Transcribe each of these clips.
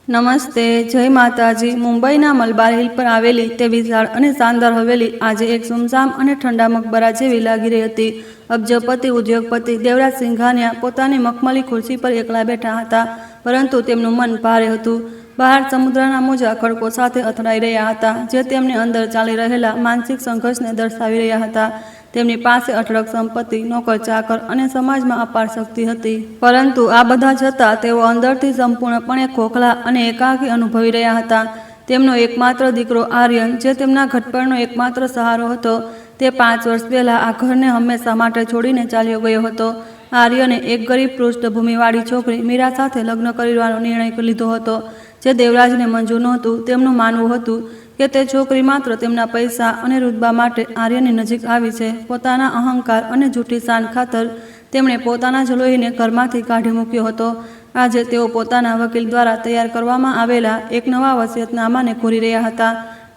નમસ્તે, જય માતાજી। મુંબઈના મલબાર હિલ પર આવેલી તે વિશાળ અને શાનદાર હવેલી આજે એક સુમસામ અને ઠંડા મકબરા જેવી લાગી રહી હતી। અબજોપતિ ઉદ્યોગપતિ દેવરાજ સિંઘાનિયા પોતાની મખમલી ખુરશી પર એકલા બેઠા હતા, પરંતુ તેમનું મન ભારે હતું। બહાર સમુદ્રના મોજા ખડકો સાથે અથડાઈ રહ્યા હતા, જે તેમની અંદર ચાલી રહેલા માનસિક સંઘર્ષને દર્શાવી રહ્યા હતા। તેમની પાસે અઢળક સંપત્તિ, નોકર ચાકર અને સમાજમાં અપાર શક્તિ હતી, પરંતુ આ બધા છતાં તેઓ અંદરથી સંપૂર્ણપણે ખોખલા અને એકાકી અનુભવી રહ્યા હતા। તેમનો એકમાત્ર દીકરો આર્યન, જે તેમના ઘડપણનો એકમાત્ર સહારો હતો, તે 5 વર્ષ પહેલા આ ઘરને હંમેશા માટે છોડીને ચાલ્યો ગયો હતો। આર્યને એક ગરીબ પૃષ્ઠભૂમિવાળી છોકરી મીરા સાથે લગ્ન કરવાનો નિર્ણય લીધો હતો, જે દેવરાજને મંજૂર નહોતું। તેમનું માનવું હતું કે તે છોકરી માત્ર તેમના પૈસા અને રુતબા માટે આર્યની નજીક આવી છે। પોતાના અહંકાર અને જૂઠી શાન ખાતર તેમણે પોતાના જ લોહીને ઘરમાંથી કાઢી મૂક્યો હતો। આજે તેઓ પોતાના વકીલ દ્વારા તૈયાર કરવામાં આવેલા એક નવા વસિયતનામાને ખોરી રહ્યા હતા।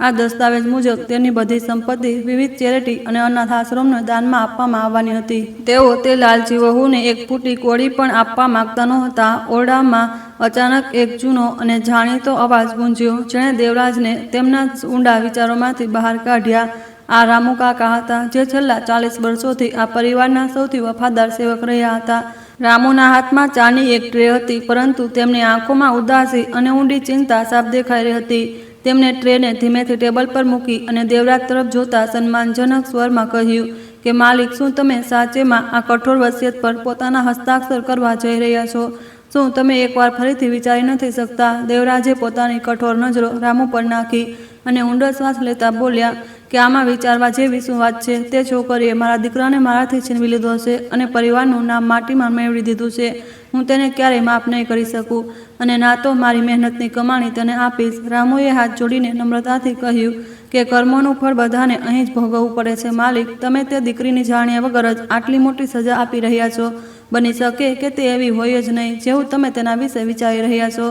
આ દસ્તાવેજ મુજબ તેની બધી સંપત્તિ વિવિધ ચેરિટી અને અનાથ આશ્રમને દાનમાં આપવામાં આવવાની હતી। તેઓ તે લાલચી વહુને એક ફૂટી કોળી પણ આપવા માંગતા નહોતા। ઓરડામાં અચાનક એક જૂનો અને જાણીતો અવાજ ગુંજ્યો, જેણે દેવરાજને તેમના ઊંડા વિચારોમાંથી બહાર કાઢ્યા। આ રામુ કાકા હતા, જે છેલ્લા 40 વર્ષોથી આ પરિવારના સૌથી વફાદાર સેવક રહ્યા હતા। રામુના હાથમાં ચાની એક ટ્રે હતી, પરંતુ તેમની આંખોમાં ઉદાસી અને ઊંડી ચિંતા સાફ દેખાઈ રહી હતી। તેમણે ટ્રેને ધીમેથી ટેબલ પર મૂકી અને દેવરાજ તરફ જોતા સન્માનજનક સ્વરમાં કહ્યું કે માલિક, શું તમે સાચેમાં આ કઠોર વસિયત પર પોતાના હસ્તાક્ષર કરવા જઈ રહ્યા છો? શું તમે એકવાર ફરીથી વિચારી નથી શકતા? દેવરાજે પોતાની કઠોર નજરો રામુ પર નાખી અને ઊંડો શ્વાસ લેતા બોલ્યા કે આમાં વિચારવા જેવી શું વાત છે? તે છોકરીએ મારા દીકરાને મારાથી છીનવી લીધો છે અને પરિવારનું નામ માટીમાં મેળવી દીધું છે। હું તેને ક્યારેય માફ નહીં કરી શકું, અને ના તો મારી મહેનતની કમાણી તેને આપીશ। રામુએ હાથ જોડીને નમ્રતાથી કહ્યું કે કર્મોનું ફળ બધાને અહીં જ ભોગવવું પડે છે માલિક। તમે તે દીકરીની જાણ્યા વગર જ આટલી મોટી સજા આપી રહ્યા છો। બની શકે કે તે એવી હોય જ નહીં જેવું તમે તેના વિશે વિચારી રહ્યા છો।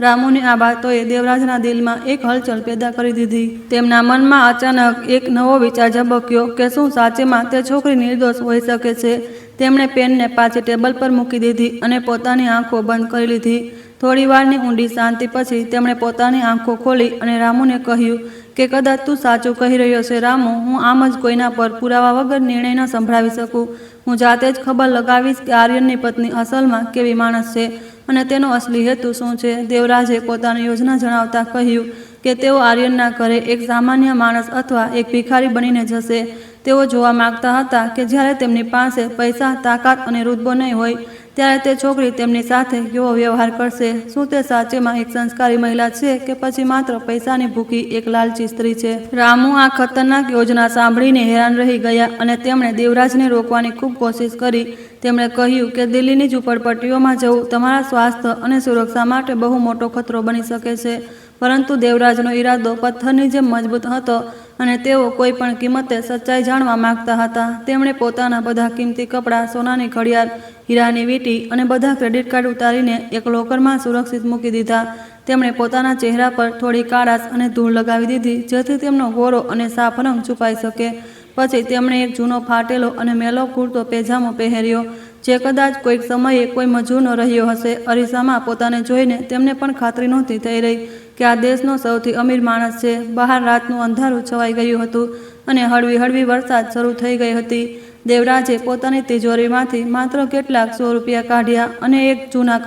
રામુની આ વાતોએ દેવરાજના દિલમાં એક હલચલ પેદા કરી દીધી। તેમના મનમાં અચાનક એક નવો વિચાર ઝબક્યો કે શું સાચેમાં તે છોકરી નિર્દોષ હોઈ શકે છે? તેમણે પેનને પાછી ટેબલ પર મૂકી દીધી અને પોતાની આંખો બંધ કરી લીધી। થોડી વારની ઊંડી શાંતિ પછી તેમણે પોતાની આંખો ખોલી અને રામુને કહ્યું કે કદાચ તું સાચું કહી રહ્યો છે રામુ। હું આમ જ કોઈના પર પુરાવા વગર નિર્ણય ન સંભળાવી શકું। હું જાતે જ ખબર લગાવીશ કે આર્યનની પત્ની અસલમાં કેવી માણસ છે અને તેનો અસલી હેતુ શું છે। દેવરાજે પોતાની યોજના જણાવતા કહ્યું કે તેઓ આર્યનના ઘરે એક સામાન્ય માણસ અથવા એક ભિખારી બનીને જશે। તેઓ જોવા માંગતા હતા કે જ્યારે તેમની પાસે પૈસા, તાકાત અને રુતબો નહીં હોય, ત્યારે તે છોકરી તેમની સાથે કેવો વ્યવહાર કરશે। શું તે સાચેમાં એક સંસ્કારી મહિલા છે કે પછી માત્ર પૈસાની ભૂખી એક લાલચી સ્ત્રી છે? રામુ આ ખતરનાક યોજના સાંભળીને હેરાન રહી ગયા અને તેમણે દેવરાજને રોકવાની ખૂબ કોશિશ કરી। તેમણે કહ્યું કે દિલ્હીની ઝૂંપડપટ્ટીઓમાં જવું તમારા સ્વાસ્થ્ય અને સુરક્ષા માટે બહુ મોટો ખતરો બની શકે છે, પરંતુ દેવરાજનો ઈરાદો પથ્થરની જેમ મજબૂત હતો અને તેઓ કોઈ પણ કિંમતે સચ્ચાઈ જાણવા માંગતા હતા। તેમણે પોતાના બધા કિંમતી કપડાં, સોનાની ઘડિયાળ, હીરાની વીંટી અને બધા ક્રેડિટ કાર્ડ ઉતારીને એક લોકરમાં સુરક્ષિત મૂકી દીધા। તેમણે પોતાના ચહેરા પર થોડી કાળાશ અને ધૂળ લગાવી દીધી, જેથી તેમનો ગોરો અને સાફ રંગ છુપાઈ શકે। પછી તેમણે એક જૂનો ફાટેલો અને મેલો કુર્તો પેજામો પહેર્યો, જે કદાચ કોઈક સમયે કોઈ મજૂરનો રહ્યો હશે। અરીસામાં પોતાને જોઈને તેમને પણ ખાતરી નહોતી થઈ રહી કે આ દેશનો સૌથી અમીર માણસ છે। બહાર રાતનું અંધારું છવાઈ ગયું હતું અને હળવી હળવી વરસાદ શરૂ થઈ ગઈ હતી। દેવરાજે પોતાની તિજોરીમાંથી માત્ર કેટલાક 100 રૂપિયા કાઢ્યા અને એક જૂના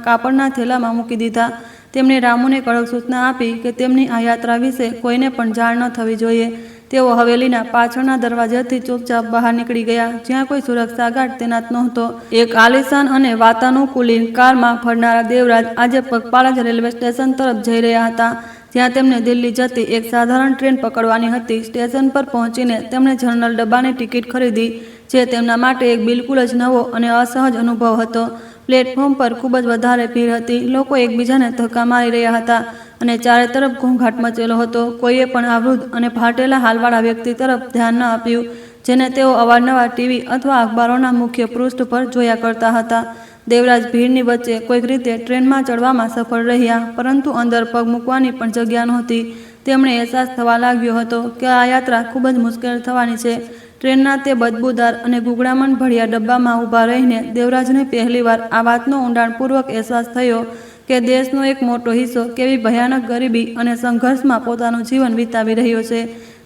કાપડના થેલામાં મૂકી દીધા। તેમણે રામુને કડક સૂચના આપી કે તેમની આ યાત્રા વિશે કોઈને પણ જાણ ન થવી જોઈએ। તેઓ હવેલીના પાછળના દરવાજાથી ચૂપચાપ બહાર નીકળી ગયા, જ્યાં કોઈ સુરક્ષા ગાર્ડ તૈનાત નહોતો। એક આલીશાન અને વાતાનુકૂલિત કારમાં ફરનારા દેવરાજ આજે પગપાળા જ રેલવે સ્ટેશન તરફ જઈ રહ્યા હતા, જ્યાં તેમને દિલ્હી જતી એક સાધારણ ટ્રેન પકડવાની હતી। સ્ટેશન પર પહોંચીને તેમણે જનરલ ડબ્બાની ટિકિટ ખરીદી, જે તેમના માટે એક બિલકુલ જ નવો અને અસહજ અનુભવ હતો। પ્લેટફોર્મ પર ખૂબ જ વધારે ભીડ હતી। લોકો એકબીજાને ધક્કા મારી રહ્યા હતા અને ચારે તરફ ઘોંઘાટ મચેલો હતો। કોઈએ પણ આ વૃદ્ધ અને ફાટેલા હાલવાળા વ્યક્તિ તરફ ધ્યાન ન આપ્યું, જેને તેઓ અવારનવાર ટીવી અથવા અખબારોના મુખ્ય પૃષ્ઠ પર જોયા કરતા હતા। દેવરાજ ભીડની વચ્ચે કોઈક રીતે ટ્રેનમાં ચડવામાં સફળ રહ્યા, પરંતુ અંદર પગ મૂકવાની પણ જગ્યા નહોતી। તેમણે અહેસાસ થવા લાગ્યો હતો કે આ યાત્રા ખૂબ જ મુશ્કેલ થવાની છે। ટ્રેનના તે બદબૂદાર અને ગુંગળામણ ભર્યા ડબ્બામાં ઊભા રહીને દેવરાજને પહેલીવાર આ વાતનો ઊંડાણપૂર્વક અહેસાસ થયો કે દેશનો એક મોટો હિસ્સો કેવી ભયાનક ગરીબી અને સંઘર્ષમાં પોતાનું જીવન વિતાવી રહ્યો છે.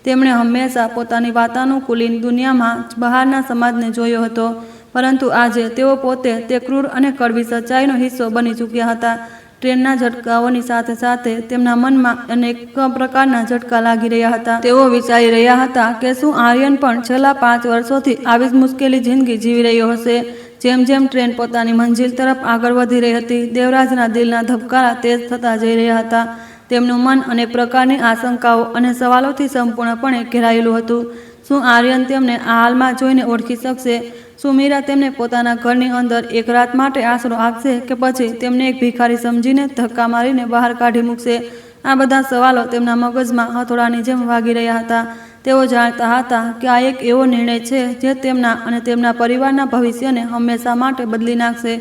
તેમણે હંમેશા પોતાની વાતાનુકૂલિત દુનિયામાં બહારના સમાજને જોયો હતો, પરંતુ આજે તેઓ પોતે તે ક્રૂર અને કડવી સચ્ચાઈનો હિસ્સો બની ચૂક્યા હતા. ટ્રેનના ઝટકાઓની સાથે સાથે તેમના મનમાં અનેક પ્રકારના ઝટકા લાગી રહ્યા હતા. તેઓ વિચારી રહ્યા હતા કે શું આર્યન પણ છેલ્લા 5 વર્ષોથી આવી જ મુશ્કેલી જિંદગી જીવી રહ્યો હશે. જેમ જેમ ટ્રેન પોતાની મંજિલ તરફ આગળ વધી રહી હતી, દેવરાજના દિલના ધબકારા તેજ થતા જઈ રહ્યા હતા. તેમનું મન અનેક પ્રકારની આશંકાઓ અને સવાલોથી સંપૂર્ણપણે ઘેરાયેલું હતું. શું આર્યન તેમને આ હાલમાં જોઈને ઓળખી શકશે? શું મીરા તેમને પોતાના ઘરની અંદર એક રાત માટે આશરો આપશે કે પછી તેમને એક ભિખારી સમજીને ધક્કા મારીને બહાર કાઢી મૂકશે? આ બધા સવાલો તેમના મગજમાં હથોડાની જેમ વાગી રહ્યા હતા. તેઓ જાણતા હતા કે આ એક એવો નિર્ણય છે જે તેમના અને તેમના પરિવારના ભવિષ્યને હંમેશા માટે બદલી નાખશે.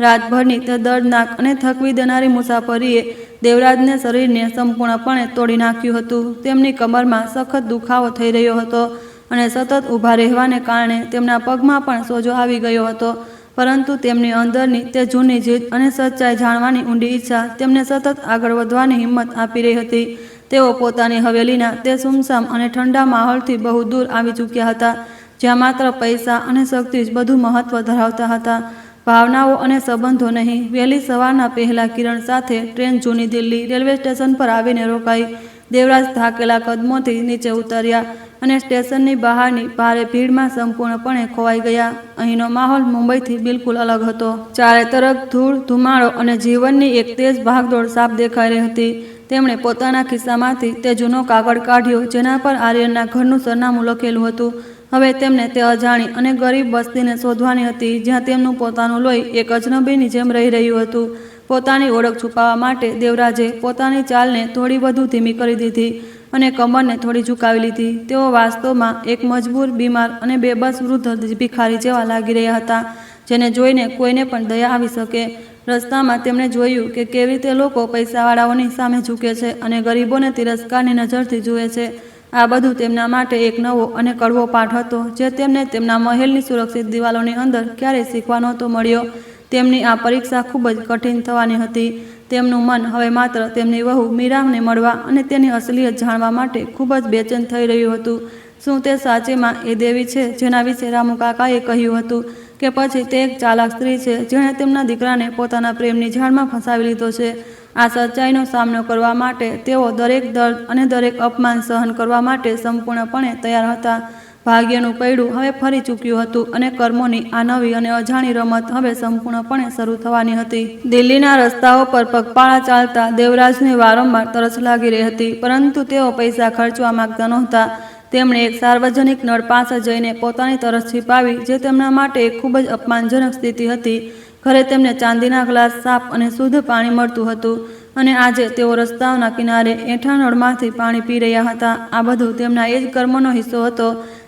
રાતભરની તે દર્દનાક અને થકવી દેનારી મુસાફરીએ દેવરાજને શરીરને સંપૂર્ણપણે તોડી નાખ્યું હતું. તેમની કમરમાં સખત દુખાવો થઈ રહ્યો હતો અને સતત ઊભા રહેવાને કારણે તેમના પગમાં પણ સોજો આવી ગયો હતો. પરંતુ તેમની અંદરની તે જૂની જીદ અને સચ્ચાઈ જાણવાની ઊંડી ઈચ્છા તેમને સતત આગળ વધવાની હિંમત આપી રહી હતી. તેઓ પોતાની હવેલીના તે સુમસામ અને ઠંડા માહોલથી બહુ દૂર આવી ચૂક્યા હતા, જ્યાં માત્ર પૈસા અને શક્તિ જ બધું મહત્વ ધરાવતા હતા, ભાવનાઓ અને સંબંધો નહીં. વહેલી સવારના પહેલા કિરણ સાથે ટ્રેન જૂની દિલ્હી રેલવે સ્ટેશન પર આવીને રોકાઈ. દેવરાજ થાકેલા કદમોથી નીચે ઉતર્યા અને સ્ટેશનની બહારની ભારે ભીડમાં સંપૂર્ણપણે ખોવાઈ ગયા. અહીંનો માહોલ મુંબઈથી બિલકુલ અલગ હતો. ચારે તરફ ધૂળ, ધુમાડો અને જીવનની એક તેજ ભાગદોડ સાફ દેખાઈ રહી હતી. તેમણે પોતાના ખિસ્સામાંથી તે જૂનો કાગળ કાઢ્યો જેના પર આર્યનના ઘરનું સરનામું લખેલું હતું. હવે તેમને તે અજાણી અને ગરીબ વસ્તીને શોધવાની હતી જ્યાં તેમનું પોતાનું લોહી એક અજનબીની જેમ રહી રહ્યું હતું. પોતાની ઓળખ છુપાવવા માટે દેવરાજે પોતાની ચાલને થોડી વધુ ધીમી કરી દીધી અને કમરને થોડી ઝુકાવી લીધી. તેઓ વાસ્તવમાં એક મજબૂર, બીમાર અને બેબસ વૃદ્ધ ભિખારી જેવા લાગી રહ્યા હતા, જેને જોઈને કોઈને પણ દયા આવી શકે. રસ્તામાં તેમણે જોયું કે કેવી રીતે લોકો પૈસાવાળાઓની સામે ઝૂકે છે અને ગરીબોને તિરસ્કારની નજરથી જુએ છે. આ બધું તેમના માટે એક નવો અને કડવો પાઠ હતો જે તેમને તેમના મહેલની સુરક્ષિત દિવાલોની અંદર ક્યારેય શીખવા નહોતો મળ્યો. તેમની આ પરીક્ષા ખૂબ જ કઠિન થવાની હતી. તેમનું મન હવે માત્ર તેમની વહુ મીરાને મળવા અને તેની અસલિયત જાણવા માટે ખૂબ જ બેચેન થઈ રહ્યું હતું. શું તે સાચેમાં એ દેવી છે જેના વિશે રામુ કાકાએ કહ્યું હતું, કે પછી તે એક ચાલાક સ્ત્રી છે જેણે તેમના દીકરાને પોતાના પ્રેમની ઝાડમાં ફસાવી લીધો છે? આ સચ્ચાઈનો સામનો કરવા માટે તેઓ દરેક દર્દ અને દરેક અપમાન સહન કરવા માટે સંપૂર્ણપણે તૈયાર હતા. ભાગ્યનું પૈડું હવે ફરી ચૂક્યું હતું અને કર્મોની આ નવી અને અજાણી રમત હવે સંપૂર્ણપણે શરૂ થવાની હતી. દિલ્હીના રસ્તાઓ પર પગપાળા ચાલતા દેવરાજને વારંવાર તરસ લાગી રહી હતી, પરંતુ તેઓ પૈસા ખર્ચવા માંગતા નહોતા. તેમણે એક સાર્વજનિક નળ પાસે જઈને પોતાની તરસ छिपाવી, જે તેમના માટે એક ખૂબ જ અપમાનજનક સ્થિતિ હતી. ઘરે તેમને ચાંદીના ગ્લાસ, સાફ અને શુદ્ધ પાણી મળતું હતું અને આજે તેઓ રસ્તાઓના કિનારે એઠા નળમાંથી પાણી પી રહ્યા હતા. આ બધું તેમના એ જ કર્મનો હિસ્સો હતો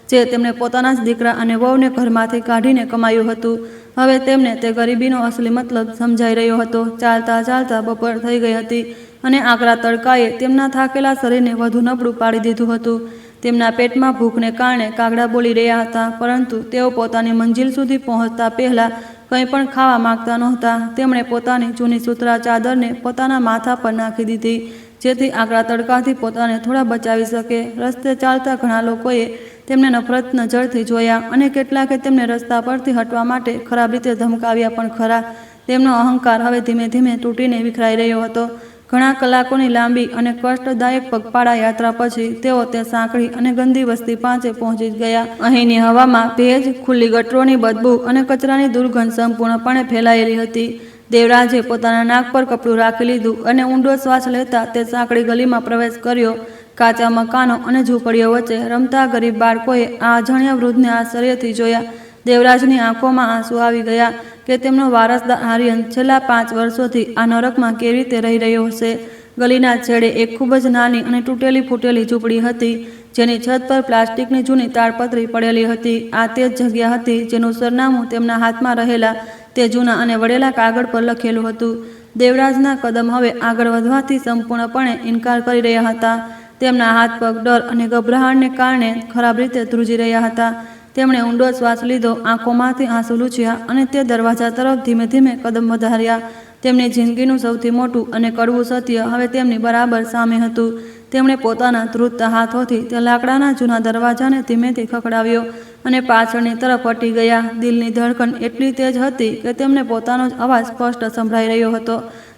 જે તેમણે પોતાના જ દીકરા અને વહુને ઘરમાંથી કાઢીને કમાયું હતું. હવે તેમને તે ગરીબીનો અસલી મતલબ સમજાઈ રહ્યો હતો. ચાલતા ચાલતા બપોર થઈ ગઈ હતી અને આકરા તડકાએ તેમના થાકેલા શરીરને વધુ નબળું પાડી દીધું હતું. તેમના પેટમાં ભૂખને કારણે કાગડા બોલી રહ્યા હતા, પરંતુ તેઓ પોતાની મંજિલ સુધી પહોંચતા પહેલાં કંઈ પણ ખાવા માંગતા નહોતા. તેમણે પોતાની જૂની સૂતરા ચાદરને પોતાના માથા પર નાખી દીધી જેથી આકરા તડકાથી પોતાને થોડા બચાવી શકે. રસ્તે ચાલતા ઘણા લોકોએ તેમને નફરત નજરથી જોયા અને કેટલાકે તેમને રસ્તા પરથી હટવા માટે ખરાબ રીતે ધમકાવ્યા પણ ખરા. તેમનો અહંકાર હવે ધીમે ધીમે તૂટીને વિખરાઈ રહ્યો હતો. ઘણા કલાકોની લાંબી અને કષ્ટદાયક પગપાળા યાત્રા પછી તેઓ તે સાંકડી અને ગંદી વસ્તી પાસે પહોંચી ગયા. અહીંની હવામાં ભેજ, ખુલ્લી ગટરોની બદબૂ અને કચરાની દુર્ગંધ સંપૂર્ણપણે ફેલાયેલી હતી. દેવરાજે પોતાના નાક પર કપડું રાખી લીધું અને ઊંડો શ્વાસ લેતા તે સાંકડી ગલીમાં પ્રવેશ કર્યો. કાચા મકાનો અને ઝૂંપડીઓ વચ્ચે રમતા ગરીબ બાળકોએ આ અજાણ્યા વૃદ્ધને આશ્ચર્યથી જોયા. દેવરાજની આંખોમાં આંસુ આવી ગયા કે તેમનો વારસદાર આર્યન છેલ્લા 5 વર્ષોથી આ નરકમાં કેવી રીતે રહી રહ્યો હશે. ગલીના છેડે એક ખૂબ જ નાની અને તૂટેલી ફૂટેલી ઝૂંપડી હતી, જેની છત પર પ્લાસ્ટિકની જૂની તાડપત્રી પડેલી હતી. આ તે જ જગ્યા હતી જેનું સરનામું તેમના હાથમાં રહેલા તે જૂના અને વળેલા કાગળ પર લખેલું હતું. દેવરાજના કદમ હવે આગળ વધવાથી સંપૂર્ણપણે ઇનકાર કરી રહ્યા હતા. તેમના હાથ પગ ડર અને ગભરાહટને કારણે ખરાબ રીતે ધ્રુજી રહ્યા હતા. તેમણે ઊંડો શ્વાસ લીધો, આંખોમાંથી આંસુ લૂછ્યા અને તે દરવાજા તરફ ધીમે ધીમે કદમ વધાર્યા. તેમની જિંદગીનું સૌથી મોટું અને કડવું સત્ય હવે તેમની બરાબર સામે હતું. તેમણે પોતાના ધ્રુજતા હાથોથી તે લાકડાના જૂના દરવાજાને ધીમેથી ખખડાવ્યો અને પાછળની તરફ હટી ગયા. દિલની ધડકન એટલી તેજ હતી કે તેમને પોતાનો જ અવાજ સ્પષ્ટ સંભળાઈ રહ્યો હતો.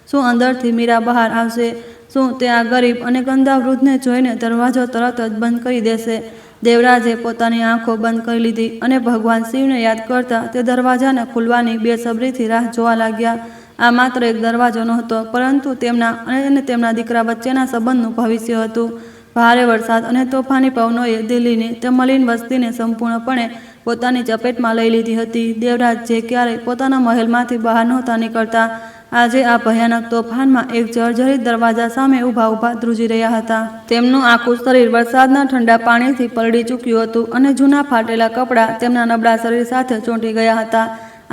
શું અંદરથી મીરા બહાર આવશે? શું તે આ ગરીબ અને ગંદા વૃદ્ધને જોઈને દરવાજો તરત જ બંધ કરી દેશે? દેવરાજે પોતાની આંખો બંધ કરી લીધી અને ભગવાન શિવને યાદ કરતા તે દરવાજાને ખુલવાની બેસબરીથી રાહ જોવા લાગ્યા. આ માત્ર એક દરવાજો નહોતો, પરંતુ તેમના અને તેમના દીકરા વચ્ચેના સંબંધનું ભવિષ્ય હતું. ભારે વરસાદ અને તોફાની પવનોએ દિલ્હીની તે મલિન વસ્તીને સંપૂર્ણપણે પોતાની ચપેટમાં લઈ લીધી હતી. દેવરાજ જે ક્યારેય પોતાના મહેલમાંથી બહાર નહોતા નીકળતા, આજે આ ભયાનક તોફાનમાં એક જર્જરિત દરવાજા સામે ઊભા ધ્રુજી રહ્યા હતા. તેમનું આખું શરીર વરસાદના ઠંડા પાણીથી પલળી ચૂક્યું હતું અને જૂના ફાટેલા કપડાં તેમના નબળા શરીર સાથે ચોંટી ગયા હતા.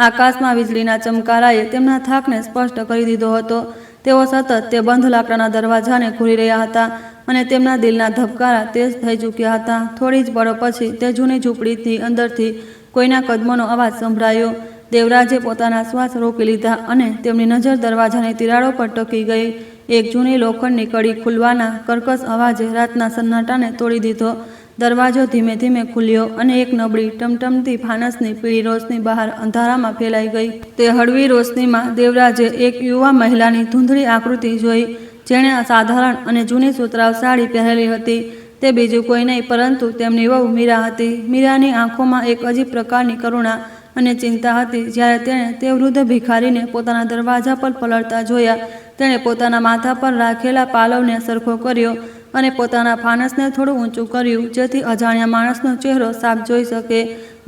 આકાશમાં વીજળીના ચમકારાએ તેમના થાકને સ્પષ્ટ કરી દીધો હતો. તેઓ સતત તે બંધ લાકડાના દરવાજાને ઘૂરી રહ્યા હતા અને તેમના દિલના ધબકારા તેજ થઈ ચૂક્યા હતા. થોડી જ પળો પછી તે જૂની ઝૂંપડીથી અંદરથી કોઈના કદમોનો અવાજ સંભળાયો. દેવરાજે પોતાના શ્વાસ રોકી લીધા અને તેમની નજર દરવાજાની તિરાડો પર ટકી ગઈ. એક જૂની લોખંડની કડી ખુલવાના કર્કશ અવાજે રાતના સન્નાટાને તોડી દીધો. દરવાજો ધીમે ધીમે ખુલ્યો અને એક નબળી ટમટમતી ફાનસની પીળી રોશની બહાર અંધારામાં ફેલાઈ ગઈ. તે હળવી રોશનીમાં દેવરાજે એક યુવા મહિલાની ધૂંધળી આકૃતિ જોઈ, જેણે સાધારણ અને જૂની સુતરાઉ સાડી પહેરેલી હતી. તે બીજું કોઈ નહીં પરંતુ તેમની વહુ મીરા હતી. મીરાની આંખોમાં એક અજીબ પ્રકારની કરુણા અને ચિંતા હતી. જ્યારે તેણે તે વૃદ્ધ ભિખારીને પોતાના દરવાજા પર પલળતા જોયા, તેણે પોતાના માથા પર રાખેલા પાલવને સરખો કર્યો અને પોતાના ફાનસને થોડું ઊંચું કર્યું, જેથી અજાણ્યા માણસનો ચહેરો સાફ જોઈ શકે.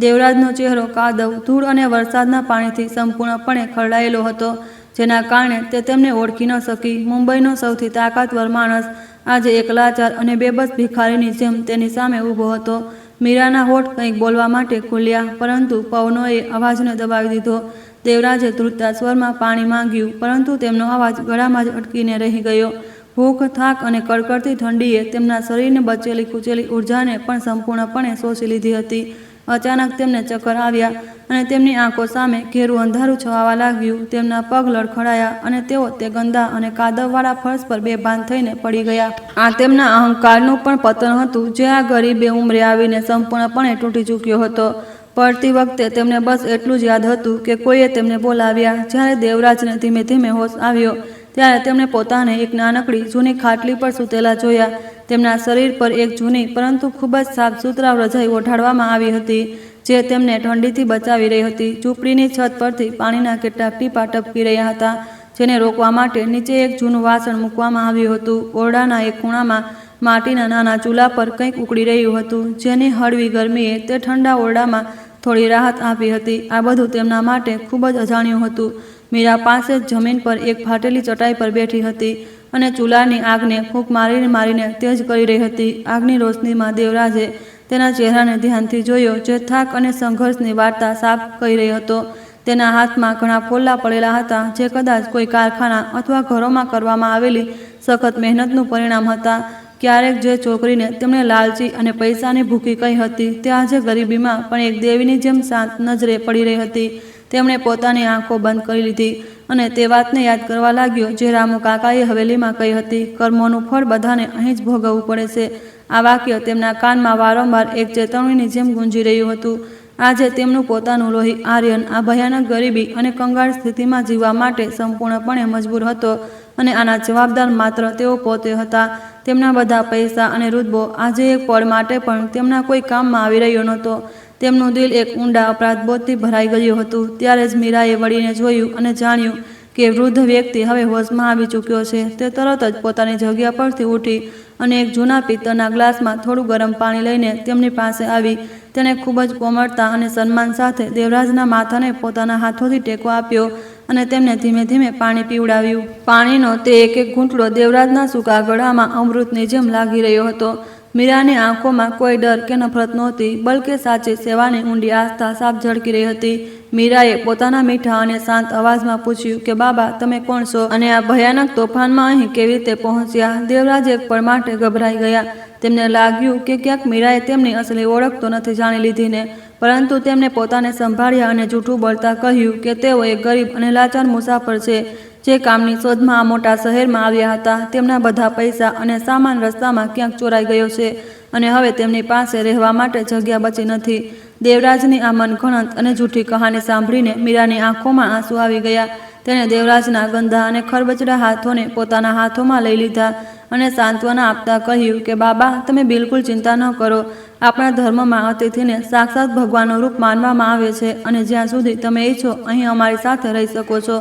દેવરાજનો ચહેરો કાદવ, ધૂળ અને વરસાદના પાણીથી સંપૂર્ણપણે ખરડાયેલો હતો, જેના કારણે તે તેમને ઓળખી ન શકી. મુંબઈનો સૌથી તાકાતવર માણસ આજે એક લાચાર અને બેબસ ભિખારીની જેમ તેની સામે ઊભો હતો. મીરાના હોઠ કંઈક બોલવા માટે ખુલ્યા, પરંતુ પવનોએ અવાજને દબાવી દીધો. દેવરાજે ધ્રુજતા સ્વરમાં પાણી માંગ્યું, પરંતુ તેમનો અવાજ ગળામાં જ અટકીને રહી ગયો. ભૂખ, થાક અને કડકડતી ઠંડીએ તેમના શરીરને બચેલી ખૂચેલી ઉર્જાને પણ સંપૂર્ણપણે શોષી લીધી હતી. અચાનક તેમને ચક્કર આવ્યા અને તેમની આંખો સામે ઘેરું અંધારું છવાવા લાગ્યું. તેમના પગ લડખડાયા અને તેઓ તે ગંદા અને કાદવવાળા ફર્શ પર બેભાન થઈને પડી ગયા. આ તેમના અહંકારનું પણ પતન હતું, જે આ ગરીબે ઉંમરે આવીને સંપૂર્ણપણે તૂટી ચૂક્યો હતો. પડતી વખતે તેમને બસ એટલું જ યાદ હતું કે કોઈએ તેમને બોલાવ્યા. જ્યારે દેવરાજને ધીમે ધીમે હોશ આવ્યો, ત્યારે તેમણે પોતાને એક નાનકડી જૂની ખાટલી પર સૂતેલા જોયા. તેમના શરીર પર એક જૂની પરંતુ ખૂબ જ સાફ સુથરા રજાઈ ઓઢાડવામાં આવી હતી, જે તેમને ઠંડીથી બચાવી રહી હતી. ઝૂંપડીની છત પરથી પાણીના કેટલાક ટીપાં ટપકી રહ્યા હતા, જેને રોકવા માટે નીચે એક જૂનું વાસણ મૂકવામાં આવ્યું હતું. ઓરડાના એક ખૂણામાં માટીના નાના ચૂલા પર કંઈક ઉકળી રહ્યું હતું, જેની હળવી ગરમીએ તે ઠંડા ઓરડામાં થોડી રાહત આપી હતી. આ બધું તેમના માટે ખૂબ જ અજાણ્યું હતું. મીરા પાસે જ જમીન પર એક ફાટેલી ચટાઈ પર બેઠી હતી અને ચૂલાની આગને ફૂંક મારીને તેજ કરી રહી હતી. આગની રોશનીમાં દેવરાજે તેના ચહેરાને ધ્યાનથી જોયો, જે થાક અને સંઘર્ષની વાર્તા સાફ કહી રહ્યો હતો. તેના હાથમાં ઘણા ફોલ્લા પડેલા હતા, જે કદાચ કોઈ કારખાના અથવા ઘરોમાં કરવામાં આવેલી સખત મહેનતનું પરિણામ હતા. ક્યારેક જે છોકરીને તેમણે લાલચી અને પૈસાની ભૂખી કહી હતી, તે આજે ગરીબીમાં પણ એક દેવીની જેમ શાંત નજરે પડી રહી હતી. તેમણે પોતાની આંખો બંધ કરી લીધી અને તે વાતને યાદ કરવા લાગ્યો, જે રામુ કાકાએ હવેલીમાં કહી હતી, કર્મોનું ફળ બધાને અહીં જ ભોગવવું પડે છે. આ વાક્ય તેમના કાનમાં વારંવાર એક ચેતવણીની જેમ ગુંજી રહ્યું હતું. આજે તેમનું પોતાનું લોહી આર્યન આ ભયાનક ગરીબી અને કંગાળ સ્થિતિમાં જીવવા માટે સંપૂર્ણપણે મજબૂર હતો, અને આના જવાબદાર માત્ર તેઓ પોતે હતા. તેમના બધા પૈસા અને રૂતબો આજે એક પળ માટે પણ તેમના કોઈ કામમાં આવી રહ્યો નહોતો. તેમનું દિલ એક ઊંડા અપરાધબોધથી ભરાઈ ગયું હતું. ત્યારે જ મીરાએ વળીને જોયું અને જાણ્યું કે વૃદ્ધ વ્યક્તિ હવે હોશમાં આવી ચૂક્યો છે. તે તરત જ પોતાની જગ્યા પરથી ઉઠી અને એક જૂના પિત્તળના ગ્લાસમાં થોડું ગરમ પાણી લઈને તેમની પાસે આવી. તેણે ખૂબ જ કોમળતા અને સન્માન સાથે દેવરાજના માથાને પોતાના હાથોથી ટેકો આપ્યો અને તેમને ધીમે ધીમે પાણી પીવડાવ્યું. પાણીનો તે એક એક ઘૂંટડો દેવરાજના સૂકા ગળામાં અમૃતની જેમ લાગી રહ્યો હતો. મીરાની આંખોમાં કોઈ ડર કે નફરત નહોતી, બલકે સાચી સેવાની ઊંડી આસ્થા સાફ ઝળકી રહી હતી. મીરાએ પોતાના મીઠા અને શાંત અવાજમાં પૂછ્યું કે બાબા, તમે કોણ છો અને આ ભયાનક તોફાનમાં અહીં કેવી રીતે પહોંચ્યા? દેવરાજ એક પળ માટે ગભરાઈ ગયા. તેમને લાગ્યું કે ક્યાંક મીરાએ તેમની અસલી ઓળખ તો નથી જાણી લીધી ને, પરંતુ તેમને પોતાને સંભાળ્યા અને જૂઠું બોલતા કહ્યું કે તેઓ એક ગરીબ અને લાચાર મુસાફર છે, જે કામની શોધમાં આ મોટા શહેરમાં આવ્યા હતા તેમના બધા પૈસા અને સામાન રસ્તામાં ક્યાંક ચોરાઈ ગયો છે અને હવે તેમની પાસે રહેવા માટે જગ્યા બચી નથી. દેવરાજની આ મનઘડંત અને જૂઠી કહાની સાંભળીને મીરાની આંખોમાં આંસુ આવી ગયા. તેણે દેવરાજના ગંદા અને ખરબચડા હાથોને પોતાના હાથોમાં લઈ લીધા અને સાંત્વના આપતા કહ્યું કે બાબા, તમે બિલકુલ ચિંતા ન કરો. આપણા ધર્મમાં અતિથિને સાક્ષાત ભગવાનનું રૂપ માનવામાં આવે છે અને જ્યાં સુધી તમે ઈચ્છો અહીં અમારી સાથે રહી શકો છો.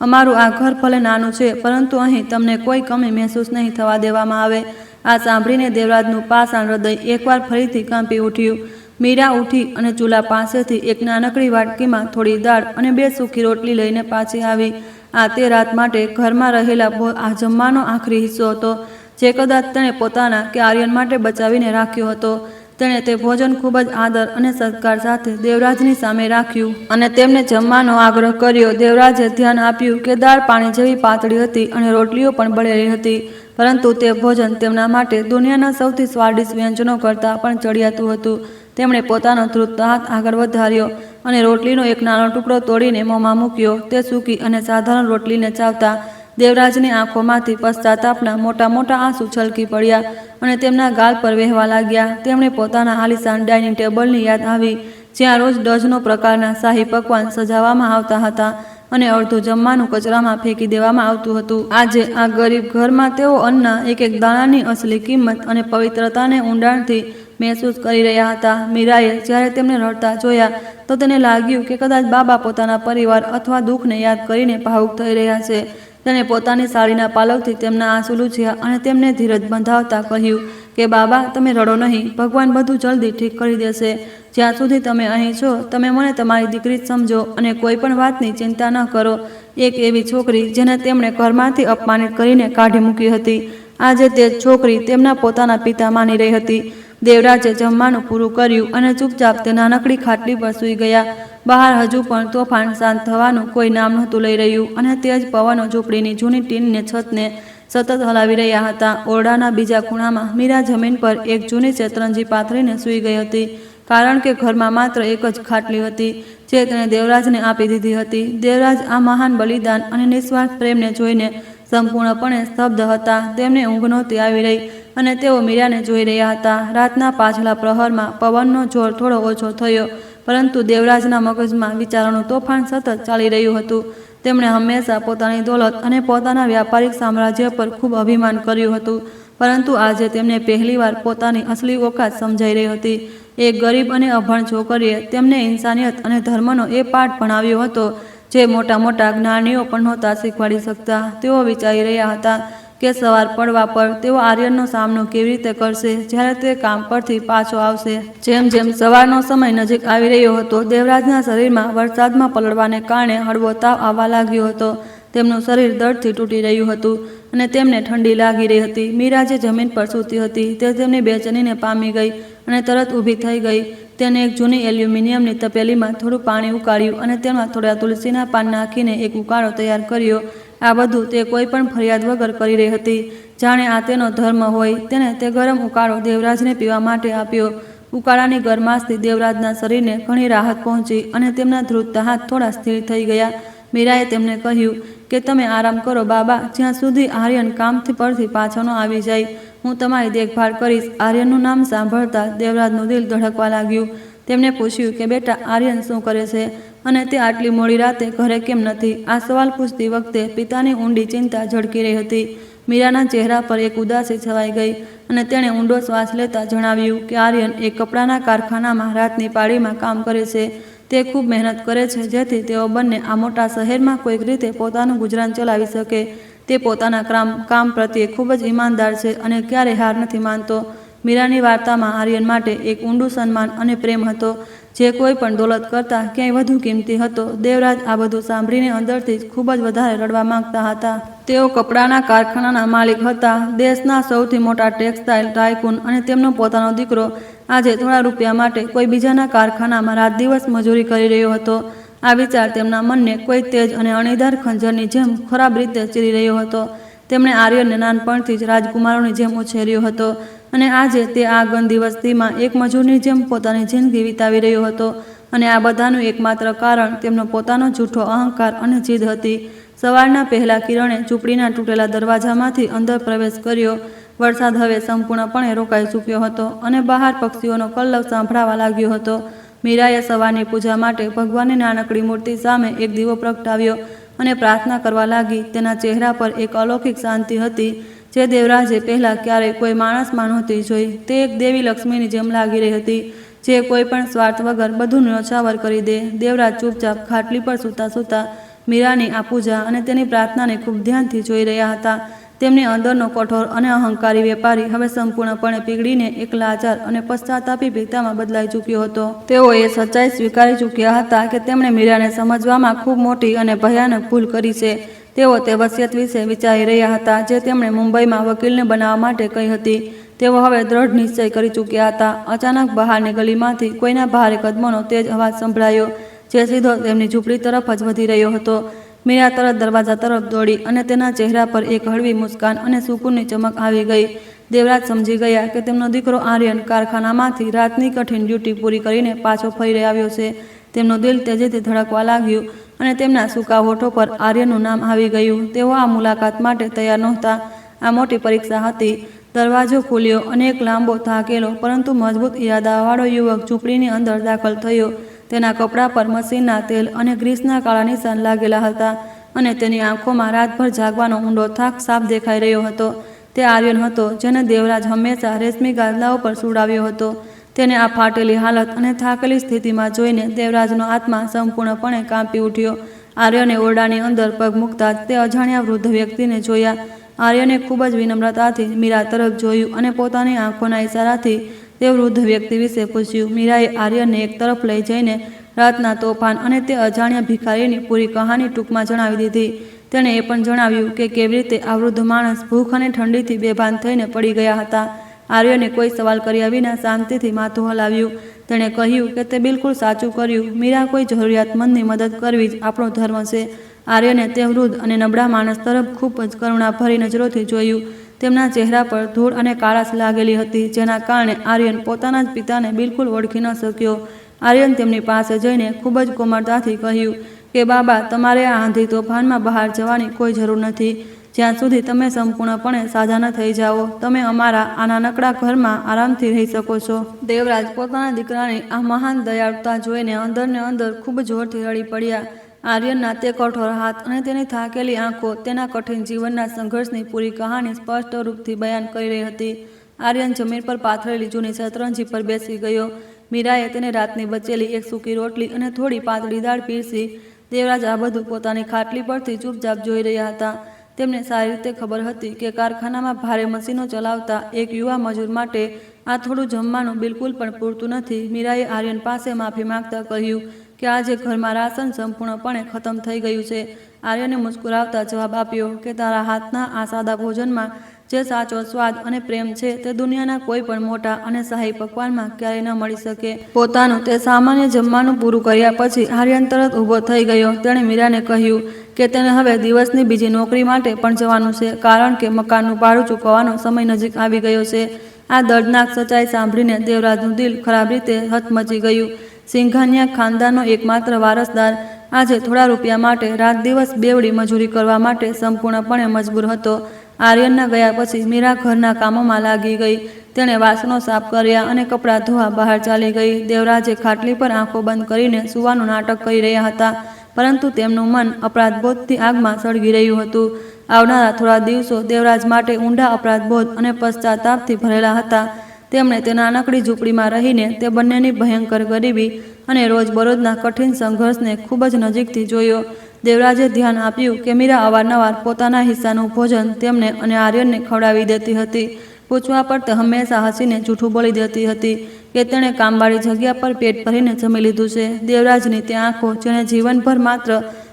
અમારું આ ઘર ભલે નાનું છે, પરંતુ અહીં તમને કોઈ કમી મહેસૂસ નહીં થવા દેવામાં આવે. આ સાંભળીને દેવરાજનું પાષાણ હૃદય એકવાર ફરીથી કંપી ઉઠ્યું. મીરા ઉઠી અને ચૂલા પાસેથી એક નાનકડી વાટકીમાં થોડી દાળ અને 2 સૂકી રોટલી લઈને પાછી આવી. આ તે રાત માટે ઘરમાં રહેલા આ જમવાનો આખરી હિસ્સો હતો, જે કદાચ તેણે પોતાના કે આર્યન માટે બચાવીને રાખ્યો હતો. તેણે તે ભોજન ખૂબ જ આદર અને સત્કાર સાથે દેવરાજની સામે રાખ્યું અને તેમને જમવાનો આગ્રહ કર્યો. દેવરાજે ધ્યાન આપ્યું કે દાળ પાણી જેવી પાતળી હતી અને રોટલીઓ પણ બળેલી હતી, પરંતુ તે ભોજન તેમના માટે દુનિયાના સૌથી સ્વાદિષ્ટ વ્યંજનો કરતાં પણ ચડિયાતું હતું. તેમણે પોતાનો ધ્રુજતો હાથ આગળ વધાર્યો અને રોટલીનો એક નાનો ટુકડો તોડીને મોંમાં મૂક્યો. તે સૂકી અને સાધારણ રોટલીને ચાવતા દેવરાજની આંખોમાંથી પશ્ચાતાપના મોટા મોટા આંસુ છલકી પડ્યા અને તેમના ગાલ પર વહેવા લાગ્યા. તેમણે પોતાના આલિશાન ડાઇનિંગ ટેબલની યાદ આવી, જ્યાં રોજ ડઝનો પ્રકારના શાહી પકવાન સજાવવામાં આવતા હતા અને અડધું જમવાનું કચરામાં ફેંકી દેવામાં આવતું હતું. આજે આ ગરીબ ઘરમાં તેઓ અન્નના એક એક દાણાની અસલી કિંમત અને પવિત્રતાને ઊંડાણથી મહેસૂસ કરી રહ્યા હતા. મીરાએ જ્યારે તેમને રડતા જોયા તો તેને લાગ્યું કે કદાચ બાબા પોતાના પરિવાર અથવા દુઃખને યાદ કરીને ભાવુક થઈ રહ્યા છે. તેણે પોતાની સાડીના પાલવથી તેમના આંસુ લૂછ્યા અને તેમને ધીરજ બંધાવતા કહ્યું કે બાબા, તમે રડો નહીં. ભગવાન બધું જલ્દી ઠીક કરી દેશે. જ્યાં સુધી તમે અહીં છો, તમે મને તમારી દીકરી સમજો અને કોઈ પણ વાતની ચિંતા ન કરો. એક એવી છોકરી જેને તેમણે ઘરમાંથી અપમાનિત કરીને કાઢી મૂકી હતી, આજે તે છોકરી તેમના પોતાના પિતા માની રહી હતી. દેવરાજે જમવાનું પૂરું કર્યું અને ચૂપચાપ તે નાનકડી ખાટલી પર સૂઈ ગયા. બહાર હજુ પણ તોફાન શાંત થવાનું કોઈ નામ નહોતું લઈ રહ્યું અને તેજ પવનો ઝૂંપડીની જૂની ટીનને છતને સતત હલાવી રહ્યા હતા. ઓરડાના બીજા ખૂણામાં મીરા જમીન પર એક જૂની શેતરંજી પાથરીને સૂઈ ગઈ હતી, કારણ કે ઘરમાં માત્ર એક જ ખાટલી હતી જે તેણે દેવરાજને આપી દીધી હતી. દેવરાજ આ મહાન બલિદાન અને નિસ્વાર્થ પ્રેમને જોઈને સંપૂર્ણપણે સ્તબ્ધ હતા. તેમને ઊંઘ નહોતી આવી રહી અને તેઓ મીરાને જોઈ રહ્યા હતા. રાતના પાછલા પ્રહરમાં પવનનો જોર થોડો ઓછો થયો, પરંતુ દેવરાજના મગજમાં વિચારોનું તોફાન સતત ચાલી રહ્યું હતું. તેમણે હંમેશા પોતાની દોલત અને પોતાના વ્યાપારિક સામ્રાજ્ય પર ખૂબ અભિમાન કર્યું હતું, પરંતુ આજે તેમને પહેલીવાર પોતાની અસલી ઓકાત સમજાઈ રહી હતી. એક ગરીબ અને અભણ છોકરીએ તેમને ઇન્સાનિયત અને ધર્મનો એ પાઠ ભણાવ્યો હતો જે મોટા મોટા જ્ઞાનીઓ પણ નહોતા શીખવાડી શકતા. તેઓ વિચારી રહ્યા હતા કે સવાર પડવા પર તેઓ આર્યનનો સામનો કેવી રીતે કરશે જ્યારે તે કામ પરથી પાછો આવશે. જેમ જેમ સવારનો સમય નજીક આવી રહ્યો હતો, દેવરાજના શરીરમાં વરસાદમાં પલળવાને કારણે હળવો તાવ આવવા લાગ્યો હતો. તેમનું શરીર દર્દથી તૂટી રહ્યું હતું અને તેમને ઠંડી લાગી રહી હતી. મીરા જે જમીન પર સૂતી હતી તે તેમની બેચેનીને પામી ગઈ અને તરત ઊભી થઈ ગઈ. તેને એક જૂની એલ્યુમિનિયમની તપેલીમાં થોડું પાણી ઉકાળ્યું અને તેમાં થોડા તુલસીના પાન નાખીને એક ઉકાળો તૈયાર કર્યો. આ બધું તે કોઈ પણ ફરિયાદ વગર કરી રહી હતી, જાણે આ તેનો ધર્મ હોય. તેને તે ગરમ ઉકાળો દેવરાજને પીવા માટે આપ્યો. ઉકાળાની ગરમાશથી દેવરાજના શરીરને ઘણી રાહત પહોંચી અને તેમના ધ્રુજતા હાથ થોડા સ્થિર થઈ ગયા. મીરાએ તેમને કહ્યું કે તમે આરામ કરો બાબા, જ્યાં સુધી આર્યન કામથી પરથી પાછો ન આવી જાય. હું તમારી દેખભાળ કરીશ. આર્યનનું નામ સાંભળતા દેવરાજનું દિલ ધડકવા લાગ્યું. તેમણે પૂછ્યું કે બેટા, આર્યન શું કરે છે અને તે આટલી મોડી રાતે ઘરે કેમ નથી? આ સવાલ પૂછતી વખતે પિતાની ઊંડી ચિંતા ઝળકી રહી હતી. મીરાના ચહેરા પર એક ઉદાસી છવાઈ ગઈ અને તેણે ઊંડો શ્વાસ લેતા જણાવ્યું કે આર્યન એક કપડાના કારખાનામાં રાતની પાળીમાં કામ કરે છે. તે ખૂબ મહેનત કરે છે જેથી તેઓ બંને આ મોટા શહેરમાં કોઈક રીતે પોતાનું ગુજરાન ચલાવી શકે. તે પોતાના કામ પ્રત્યે ખૂબ જ ઈમાનદાર છે અને ક્યારેય હાર નથી માનતો. મીરાની વાર્તામાં આર્યન માટે એક ઊંડું સન્માન અને પ્રેમ હતો, જે કોઈ પણ દોલત કરતાં ક્યાંય વધુ કિંમતી હતો. દેવરાજ આ બધું સાંભળીને અંદરથી જ ખૂબ જ વધારે રડવા માંગતા હતા. તેઓ કપડાના કારખાનાના માલિક હતા, દેશના સૌથી મોટા ટેક્સટાઇલ ટાઇકૂન, અને તેમનો પોતાનો દીકરો આજે થોડા રૂપિયા માટે કોઈ બીજાના કારખાનામાં રાત દિવસ મજૂરી કરી રહ્યો હતો. આ વિચાર તેમના મનને કોઈ તેજ અને અણીદાર ખંજરની જેમ ખરાબ રીતે ચીરી રહ્યો હતો. તેમણે આર્યનને નાનપણથી જ રાજકુમારોની જેમ ઉછેર્યો હતો અને આજે તે આ ગંદી વસ્તીમાં એક મજૂરની જેમ પોતાની જિંદગી વિતાવી રહ્યો હતો. અને આ બધાનું એકમાત્ર કારણ તેમનો પોતાનો જૂઠો અહંકાર અને જીદ હતી, સવારના પહેલા કિરણે ઝૂંપડીના તૂટેલા દરવાજામાંથી અંદર પ્રવેશ કર્યો. વરસાદ હવે સંપૂર્ણપણે રોકાઈ ચૂક્યો હતો અને બહાર પક્ષીઓનો કલ્લવ સાંભળાવા લાગ્યો હતો. મીરાએ સવારની પૂજા માટે ભગવાનની નાનકડી મૂર્તિ સામે એક દીવો પ્રગટાવ્યો અને પ્રાર્થના કરવા લાગી. તેના ચહેરા પર એક અલૌકિક શાંતિ હતી જે દેવરાજે પહેલાં ક્યારેય કોઈ માણસમાં નહોતી જોઈ. તે એક દેવી લક્ષ્મીની જેમ લાગી રહી હતી જે કોઈ પણ સ્વાર્થ વગર બધું ન્યોછાવર કરી દે. દેવરાજ ચૂપચાપ ખાટલી પર સૂતા સૂતા મીરાની આ પૂજા અને તેની પ્રાર્થનાને ખૂબ ધ્યાનથી જોઈ રહ્યા હતા. તેમની અંદરનો કઠોર અને અહંકારી વેપારી હવે સંપૂર્ણપણે પીગળીને એક લાચાર અને પશ્ચાતાપી પિતામાં બદલાઈ ચૂક્યો હતો. તેઓ એ સચ્ચાઈ સ્વીકારી ચૂક્યા હતા કે તેમણે મીરાને સમજવામાં ખૂબ મોટી અને ભયાનક ભૂલ કરી છે. તેઓ તે વસિયત વિશે વિચારી રહ્યા હતા જે તેમણે મુંબઈમાં વકીલને બનાવવા માટે કહી હતી. તેઓ હવે દ્રઢ નિશ્ચય કરી ચૂક્યા હતા. અચાનક બહારની ગલીમાંથી કોઈના ભારે કદમોનો તેજ અવાજ સંભળાયો જે સીધો તેમની ઝૂંપડી તરફ જ વધી રહ્યો હતો. મીરા તરત દરવાજા તરફ દોડી અને તેના ચહેરા પર એક હળવી મુસ્કાન અને સુકૂનની ચમક આવી ગઈ. દેવરાજ સમજી ગયા કે તેમનો દીકરો આર્યન કારખાનામાંથી રાતની કઠિન ડ્યુટી પૂરી કરીને પાછો ફરી આવ્યો છે. તેમનું દિલ તેજીથી ધડકવા લાગ્યું અને તેમના સૂકા હોઠો પર આર્યનનું નામ આવી ગયું. તેઓ આ મુલાકાત માટે તૈયાર નહોતા. આ મોટી પરીક્ષા હતી. દરવાજો ખુલ્યો અને એક લાંબો થાકેલો પરંતુ મજબૂત ઈરાદાવાળો યુવક ઝૂંપડીની અંદર દાખલ થયો. તેના કપડા પર મશીનના તેલ અને ગ્રીસના કાળા નિશાન લાગેલા હતા અને તેની આંખોમાં રાતભર જાગવાનો ઊંડો થાક સાફ દેખાઈ રહ્યો હતો. તે આર્યન હતો જેને દેવરાજ હંમેશા રેશમી ગાદલાઓ પર સુડાવ્યો હતો. તેને આ ફાટેલી હાલત અને થાકેલી સ્થિતિમાં જોઈને દેવરાજનો આત્મા સંપૂર્ણપણે કાંપી ઉઠ્યો. આર્યને ઓરડાની અંદર પગ મૂકતા જ તે અજાણ્યા વૃદ્ધ વ્યક્તિને જોયા. આર્યને ખૂબ જ વિનમ્રતાથી મીરા તરફ જોયું અને પોતાની આંખોના ઇશારાથી તે વૃદ્ધ વ્યક્તિ વિશે પૂછ્યું. મીરાએ આર્યનને એક તરફ લઈ જઈને રાતના તોફાન અને તે અજાણ્યા ભિખારીની પૂરી કહાની ટૂંકમાં જણાવી દીધી. તેણે એ પણ જણાવ્યું કે કેવી રીતે આ વૃદ્ધ માણસ ભૂખ અને ઠંડીથી બેભાન થઈને પડી ગયા હતા. આર્યને કોઈ સવાલ કર્યા વિના શાંતિથી માથું હલાવ્યું. તેણે કહ્યું કે તે બિલકુલ સાચું કર્યું. મીરા, કોઈ જરૂરિયાતમંદની મદદ કરવી જ આપણો ધર્મ છે. આર્યને તે વૃદ્ધ અને નબળા માણસ તરફ ખૂબ જ કરુણાભરી નજરોથી જોયું. તેમના ચહેરા પર ધૂળ અને કાળાશ લાગેલી હતી જેના કારણે આર્યન પોતાના જ પિતાને બિલકુલ ઓળખી ન શક્યો. આર્યન તેમની પાસે જઈને ખૂબ જ કોમળતાથી કહ્યું કે બાબા, તમારે આ આંધી તોફાનમાં બહાર જવાની કોઈ જરૂર નથી. જ્યાં સુધી તમે સંપૂર્ણપણે સાજા ન થઈ જાઓ તમે અમારા આ નાનકડા ઘરમાં આરામથી રહી શકો છો. દેવરાજ પોતાના દીકરાની આ મહાન દયાળુતા જોઈને અંદરને અંદર ખૂબ જોરથી રડી પડ્યા. આર્યનના તે કઠોર હાથ અને તેની થાકેલી આંખો તેના કઠિન જીવનના સંઘર્ષની પૂરી કહાની સ્પષ્ટ રૂપથી બયાન કરી રહી હતી. આર્યન જમીન પર પાથરેલી જૂની શતરંજી પર બેસી ગયો. મીરાએ તેને રાતની બચેલી એક સૂકી રોટલી અને થોડી પાતળી દાળ પીરસી. દેવરાજ આ બધું પોતાની ખાટલી પરથી ચૂપચાપ જોઈ રહ્યા હતા. તેમને સારી રીતે ખબર હતી કે કારખાનામાં ભારે મશીનો ચલાવતા એક યુવા મજૂર માટે આ થોડું જમવાનું બિલકુલ પણ પૂરતું નથી. મીરાએ આર્યન પાસે માફી માંગતા કહ્યું કે આજે ઘરમાં રાશન સંપૂર્ણપણે ખતમ થઈ ગયું છે. આર્યને મુસ્કુરાવતા જવાબ આપ્યો કે તારા હાથના આ સાદા ભોજનમાં જે સાચો સ્વાદ અને પ્રેમ છે તે દુનિયાના કોઈ પણ મોટા અને શાહી પકવાનમાં ક્યારેય ન મળી શકે. પોતાનું તે સામાન્ય જમવાનું પૂરું કર્યા પછી આર્યન તરત ઊભો થઈ ગયો. તેણે મીરાને કહ્યું કે તેને હવે દિવસની બીજી નોકરી માટે પણ જવાનું છે કારણ કે મકાનનું ભાડું ચૂકવવાનો સમય નજીક આવી ગયો છે. આ દર્દનાક સચ્ચાઈ સાંભળીને દેવરાજનું દિલ ખરાબ રીતે હચમચી ગયું. સિંઘાનિયા ખાનદાનનો એકમાત્ર વારસદાર આજે થોડા રૂપિયા માટે રાત દિવસ બેવડી મજૂરી કરવા માટે સંપૂર્ણપણે મજબૂર હતો. આર્યનના ગયા પછી મીરા ઘરના કામોમાં લાગી ગઈ. તેણે વાસણો સાફ કર્યા અને કપડાં ધોવા બહાર ચાલી ગઈ. દેવરાજે ખાટલી પર આંખો બંધ કરીને સૂવાનું નાટક કરી રહ્યા હતા પરંતુ તેમનું મન અપરાધબોધથી આગમાં સળગી રહ્યું હતું. આવનારા થોડા દિવસો દેવરાજ માટે ઊંડા અપરાધબોધ અને પશ્ચાતાપથી ભરેલા હતા. તેમણે તે નાનકડી ઝૂંપડીમાં રહીને તે બંનેની ભયંકર ગરીબી અને રોજબરોજના કઠિન સંઘર્ષને ખૂબ જ નજીકથી જોયો. દેવરાજે ધ્યાન આપ્યું કે મીરા અવારનવાર પોતાના હિસ્સાનું ભોજન તેમને અને આર્યનને ખવડાવી દેતી હતી. પૂછવા પર તે હંમેશા હસીને જૂઠું બોલી દેતી હતી કે તેણે કામવાળી જગ્યા પર પેટ ભરીને જમી લીધું છે. દેવરાજની તે આંખો જેણે જીવનભર માત્ર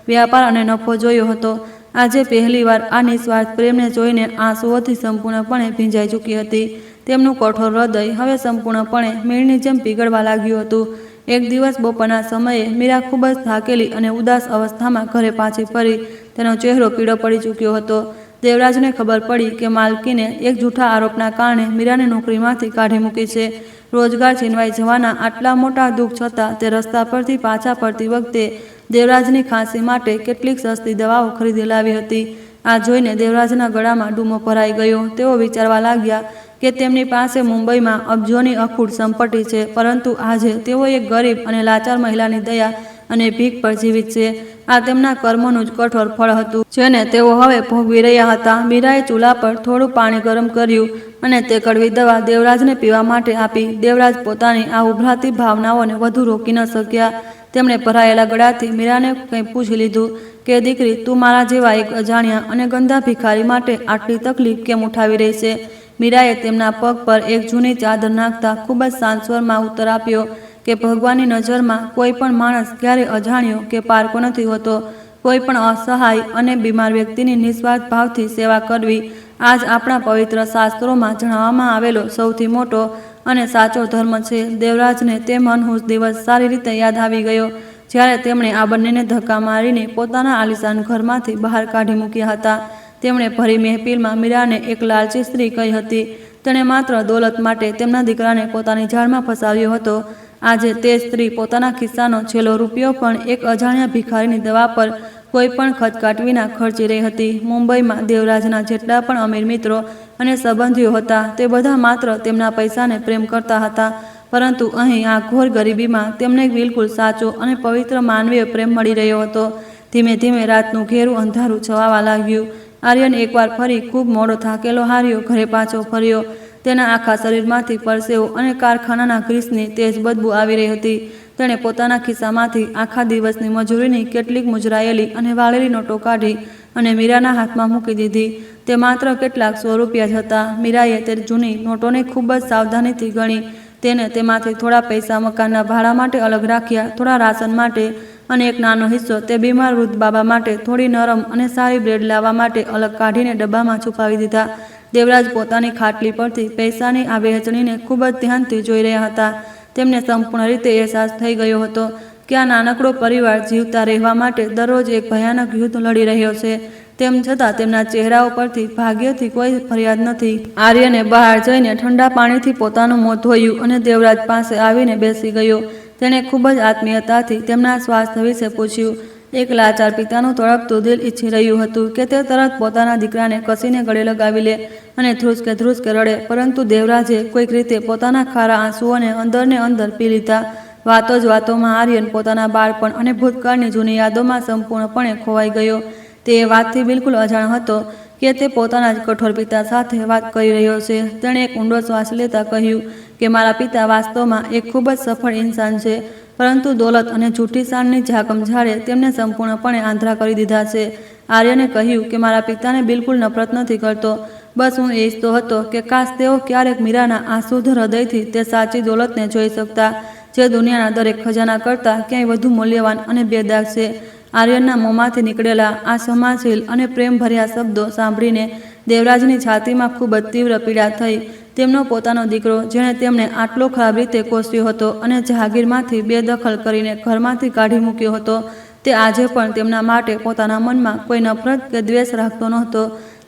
વ્યાપાર અને નફો જોયો હતો આજે પહેલીવાર આ નિસ્વાર્થ પ્રેમને જોઈને આંસુઓથી સંપૂર્ણપણે ભીંજાઈ ચૂકી હતી. તેમનું કઠોર હૃદય હવે સંપૂર્ણપણે મીણની જેમ પીગળવા લાગ્યું હતું. એક દિવસ બપોરના સમયે મીરા ખૂબ જ થાકેલી અને ઉદાસ અવસ્થામાં ઘરે પાછી ફરી. તેનો ચહેરો પીળો પડી ચૂક્યો હતો. દેવરાજને ખબર પડી કે માલકીને એક જૂઠા આરોપના કારણે મીરાને નોકરીમાંથી કાઢી મૂકી છે. રોજગાર છીનવાઈ જવાના આટલા મોટા દુઃખ છતાં તે રસ્તા પરથી પાછા ફરતી વખતે દેવરાજની ખાંસી માટે કેટલીક સસ્તી દવાઓ ખરીદી લાવી હતી. આ જોઈને દેવરાજના ગળામાં ડૂમો ભરાઈ ગયો. તેઓ વિચારવા લાગ્યા કે તેમની પાસે મુંબઈમાં અબજોની અખૂટ સંપત્તિ છે, પરંતુ આજે તેઓ એક ગરીબ અને લાચાર મહિલાની દયા અને ભીખ પર જીવિત છે. આ તેમના કર્મોનું જ કઠોર ફળ હતું, જેને તેઓ હવે ભોગવી રહ્યા હતા. મીરાએ ચૂલા પર થોડું પાણી ગરમ કર્યું અને તે કડવી દવા દેવરાજને પીવા માટે આપી. દેવરાજ પોતાની આ ઉભરાતી ભાવનાઓને વધુ રોકી ન શક્યા. તેમણે ભરાયેલા ગળાથી મીરાને કંઈ પૂછી લીધું કે દીકરી, તું મારા જેવા એક અજાણ્યા અને ગંદા ભિખારી માટે આટલી તકલીફ કેમ ઉઠાવી રહી છે? મીરાએ તેમના પગ પર એક જૂની ચાદર નાખતા ખૂબ જ શાંત સ્વરમાં ઉત્તર આપ્યો કે ભગવાનની નજરમાં કોઈ પણ માણસ ક્યારેય અજાણ્યો કે પારકો નથી હોતો. કોઈ પણ અસહાય અને બીમાર વ્યક્તિની નિસ્વાર્થ ભાવથી સેવા કરવી આજ આપણા પવિત્ર શાસ્ત્રોમાં જણાવવામાં આવેલો સૌથી મોટો અને સાચો ધર્મ છે. દેવરાજને તે મનહૂસ દિવસ સારી રીતે યાદ આવી ગયો જ્યારે તેમણે આ બંનેને ધક્કા મારીને પોતાના આલિશાન ઘરમાંથી બહાર કાઢી મૂક્યા હતા. તેમણે ભરી મહેફિલમાં મીરાને એક લાલચી સ્ત્રી કહી હતી. તેણે માત્ર દોલત માટે તેમના દીકરાને પોતાની જાળમાં ફસાવ્યો હતો. આજે તે સ્ત્રી પોતાના ખિસ્સાનો છેલ્લો રૂપિયો પણ એક અજાણ્યા ભિખારીની દવા પર કોઈ પણ ખચકાટ વિના ખર્ચી રહી હતી. મુંબઈમાં દેવરાજના જેટલા પણ અમીર મિત્રો અને સંબંધીઓ હતા તે બધા માત્ર તેમના પૈસાને પ્રેમ કરતા હતા, પરંતુ અહીં આ ઘોર ગરીબીમાં તેમને બિલકુલ સાચો અને પવિત્ર માનવીય પ્રેમ મળી રહ્યો હતો. ધીમે ધીમે રાતનું ઘેરું અંધારું છવાવા લાગ્યું. આર્યન એકવાર ફરી ખૂબ મોડો થાકેલો હાર્યો ઘરે પાછો ફર્યો. તેના આખા શરીરમાંથી પરસેવો અને કારખાનાના ગ્રીસની તેજ બદબૂ આવી રહી હતી. તેણે પોતાના ખિસ્સામાંથી આખા દિવસની મજૂરીની કેટલીક મુજરાયેલી અને વાળેલી નોટો કાઢી અને મીરાના હાથમાં મૂકી દીધી. તે માત્ર કેટલાક 100 રૂપિયા જ હતા. મીરાએ તે જૂની નોટોને ખૂબ જ સાવધાનીથી ગણી. તેને તેમાંથી થોડા પૈસા મકાનના ભાડા માટે અલગ રાખ્યા, થોડા રાશન માટે અને એક નાનો હિસ્સો તે બીમાર વૃદ્ધ બાબા માટે થોડી નરમ અને સારી બ્રેડ લાવવા માટે અલગ કાઢીને ડબ્બામાં છુપાવી દીધા. દેવરાજ પોતાની ખાટલી પરથી પૈસાની આ વહેંચણીને ખૂબ જ ધ્યાનથી જોઈ રહ્યા હતા. તેમને સંપૂર્ણ રીતે અહેસાસ થઈ ગયો હતો કે આ નાનકડો પરિવાર જીવતા રહેવા માટે દરરોજ એક ભયાનક યુદ્ધ લડી રહ્યો છે. તેમ છતાં તેમના ચહેરાઓ પરથી ભાગ્યથી કોઈ ફરિયાદ નથી. આર્યને બહાર જઈને ઠંડા પાણીથી પોતાનું મોં ધોયું અને દેવરાજ પાસે આવીને બેસી ગયો. તેણે ખૂબ જ આત્મીયતાથી તેમના સ્વાસ્થ્ય વિશે પૂછ્યું. એક લાચાર પિતાનું તડપતું દિલ ઈચ્છી રહ્યું હતું કે તે તરત પોતાના દીકરાને કસીને ગળે લગાવી લે અને ધ્રુસકે રડે, પરંતુ દેવરાજે કોઈક રીતે પોતાના ખારા આંસુઓને અંદરને અંદર પી લીધા. વાતો જ વાતોમાં આર્યન પોતાના બાળપણ અને ભૂતકાળની જૂની યાદોમાં સંપૂર્ણપણે ખોવાઈ ગયો. તે એ વાતથી બિલકુલ અજાણ હતો કે તે પોતાના જ કઠોર પિતા સાથે વાત કરી રહ્યો છે. તેણે એક ઊંડો શ્વાસ લેતા કહ્યું કે મારા પિતા વાસ્તવમાં એક ખૂબ જ સફળ ઇન્સાન છે, પરંતુ દોલત અને જૂઠી શાનની ઝાકમઝાળે તેમને સંપૂર્ણપણે આંધળા કરી દીધા છે. આર્યને કહ્યું કે મારા પિતાને બિલકુલ નફરત નથી કરતો. બસ હું ઈચ્છતો હતો કે કાશ તેઓ ક્યારેક મીરાના આ શુદ્ધ હૃદયથી તે સાચી દોલતને જોઈ શકતા, જે દુનિયાના દરેક ખજાના કરતાં ક્યાંય વધુ મૂલ્યવાન અને બેદાગ છે. આર્યનના મોંમાંથી નીકળેલા આ ક્ષમાશીલ અને પ્રેમભર્યા શબ્દો સાંભળીને દેવરાજની છાતીમાં ખૂબ જ તીવ્ર પીડા થઈ. તેમનો પોતાનો દીકરો, જેણે તેમને આટલો ખરાબ રીતે કોસ્યો હતો અને જહાગીરમાંથી બેદખલ કરીને ઘરમાંથી કાઢી મૂક્યો હતો, તે આજે પણ તેમના માટે પોતાના મનમાં કોઈ નફરત કે દ્વેષ રાખતો નહોતો.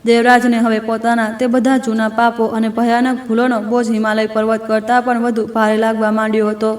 દેવરાજને હવે પોતાના તે બધા જૂના પાપો અને ભયાનક ભૂલોનો બોજ હિમાલય પર્વત કરતાં પણ વધુ ભારે લાગવા માંડ્યો હતો.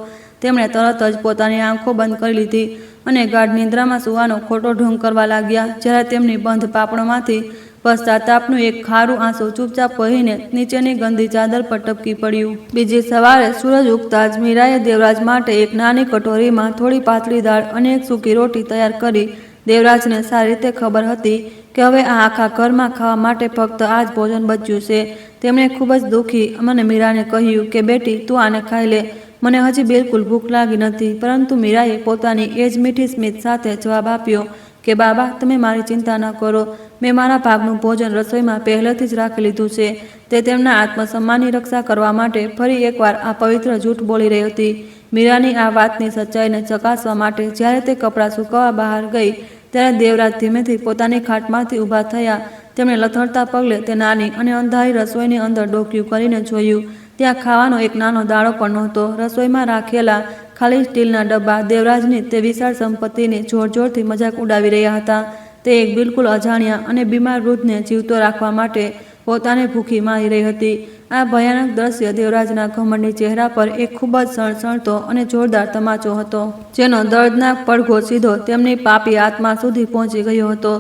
તેમણે તરત જ પોતાની આંખો બંધ કરી લીધી અને ગાઢ નિંદ્રામાં સૂવાનો ખોટો ઢોંગ કરવા લાગ્યા. જ્યારે તેમની બંધ પાપણોમાંથી પશ્ચાતાપનું એક ખારું આંસુ ચૂપચાપ વહીને નીચેની ગંદી ચાદર પર ટપકી પડ્યું. બીજી સવારે સૂરજ ઉગતા જ મીરાએ દેવરાજ માટે એક નાની કટોરીમાં થોડી પાતળી દાળ અને એક સૂકી રોટી તૈયાર કરી. દેવરાજને સારી રીતે ખબર હતી કે હવે આ આખા ઘરમાં ખાવા માટે ફક્ત આ જ ભોજન બચ્યું છે. તેમણે ખૂબ જ દુઃખી અને મીરાને કહ્યું કે બેટી, તું આને ખાઈ લે, મને હજી બિલકુલ ભૂખ લાગી નથી. પરંતુ મીરાએ પોતાની એ જ મીઠી સ્મિત સાથે જવાબ આપ્યો કે બાબા, તમે મારી ચિંતા ન કરો, મેં મારા ભાગનું ભોજન રસોઈમાં પહેલેથી જ રાખી લીધું છે. તે તેમના આત્મસન્માનની રક્ષા કરવા માટે ફરી એકવાર આ પવિત્ર જૂઠ બોલી રહી હતી. મીરાની આ વાતની સચ્ચાઈને ચકાસવા માટે જ્યારે તે કપડાં સૂકવવા બહાર ગઈ, ત્યારે દેવરાજ ધીમેથી પોતાની ખાટમાંથી ઊભા થયા. તેમણે લથડતા પગલે તે નાની અને અંધારી રસોઈની અંદર ડોકિયું કરીને જોયું. ત્યાં ખાવાનો એક નાનો દાણો પણ નહોતો. રસોઈમાં રાખેલા ખાલી સ્ટીલના ડબ્બા દેવરાજની તે વિશાળ સંપત્તિની જોરથી મજાક ઉડાવી રહ્યા હતા. તે એક બિલકુલ અજાણ્યા અને બીમાર વૃદ્ધને જીવતો રાખવા માટે પોતાને ભૂખી મારી રહી હતી। આ ભયાનક દ્રશ્ય દેવરાજના ઘમંડી ચહેરા પર એક ખૂબ જ સણસણતો અને જોરદાર તમાચો હતો, જેનો દર્દનાક પડઘો સીધો તેમની પાપી આત્મા સુધી પહોંચી ગયો હતો।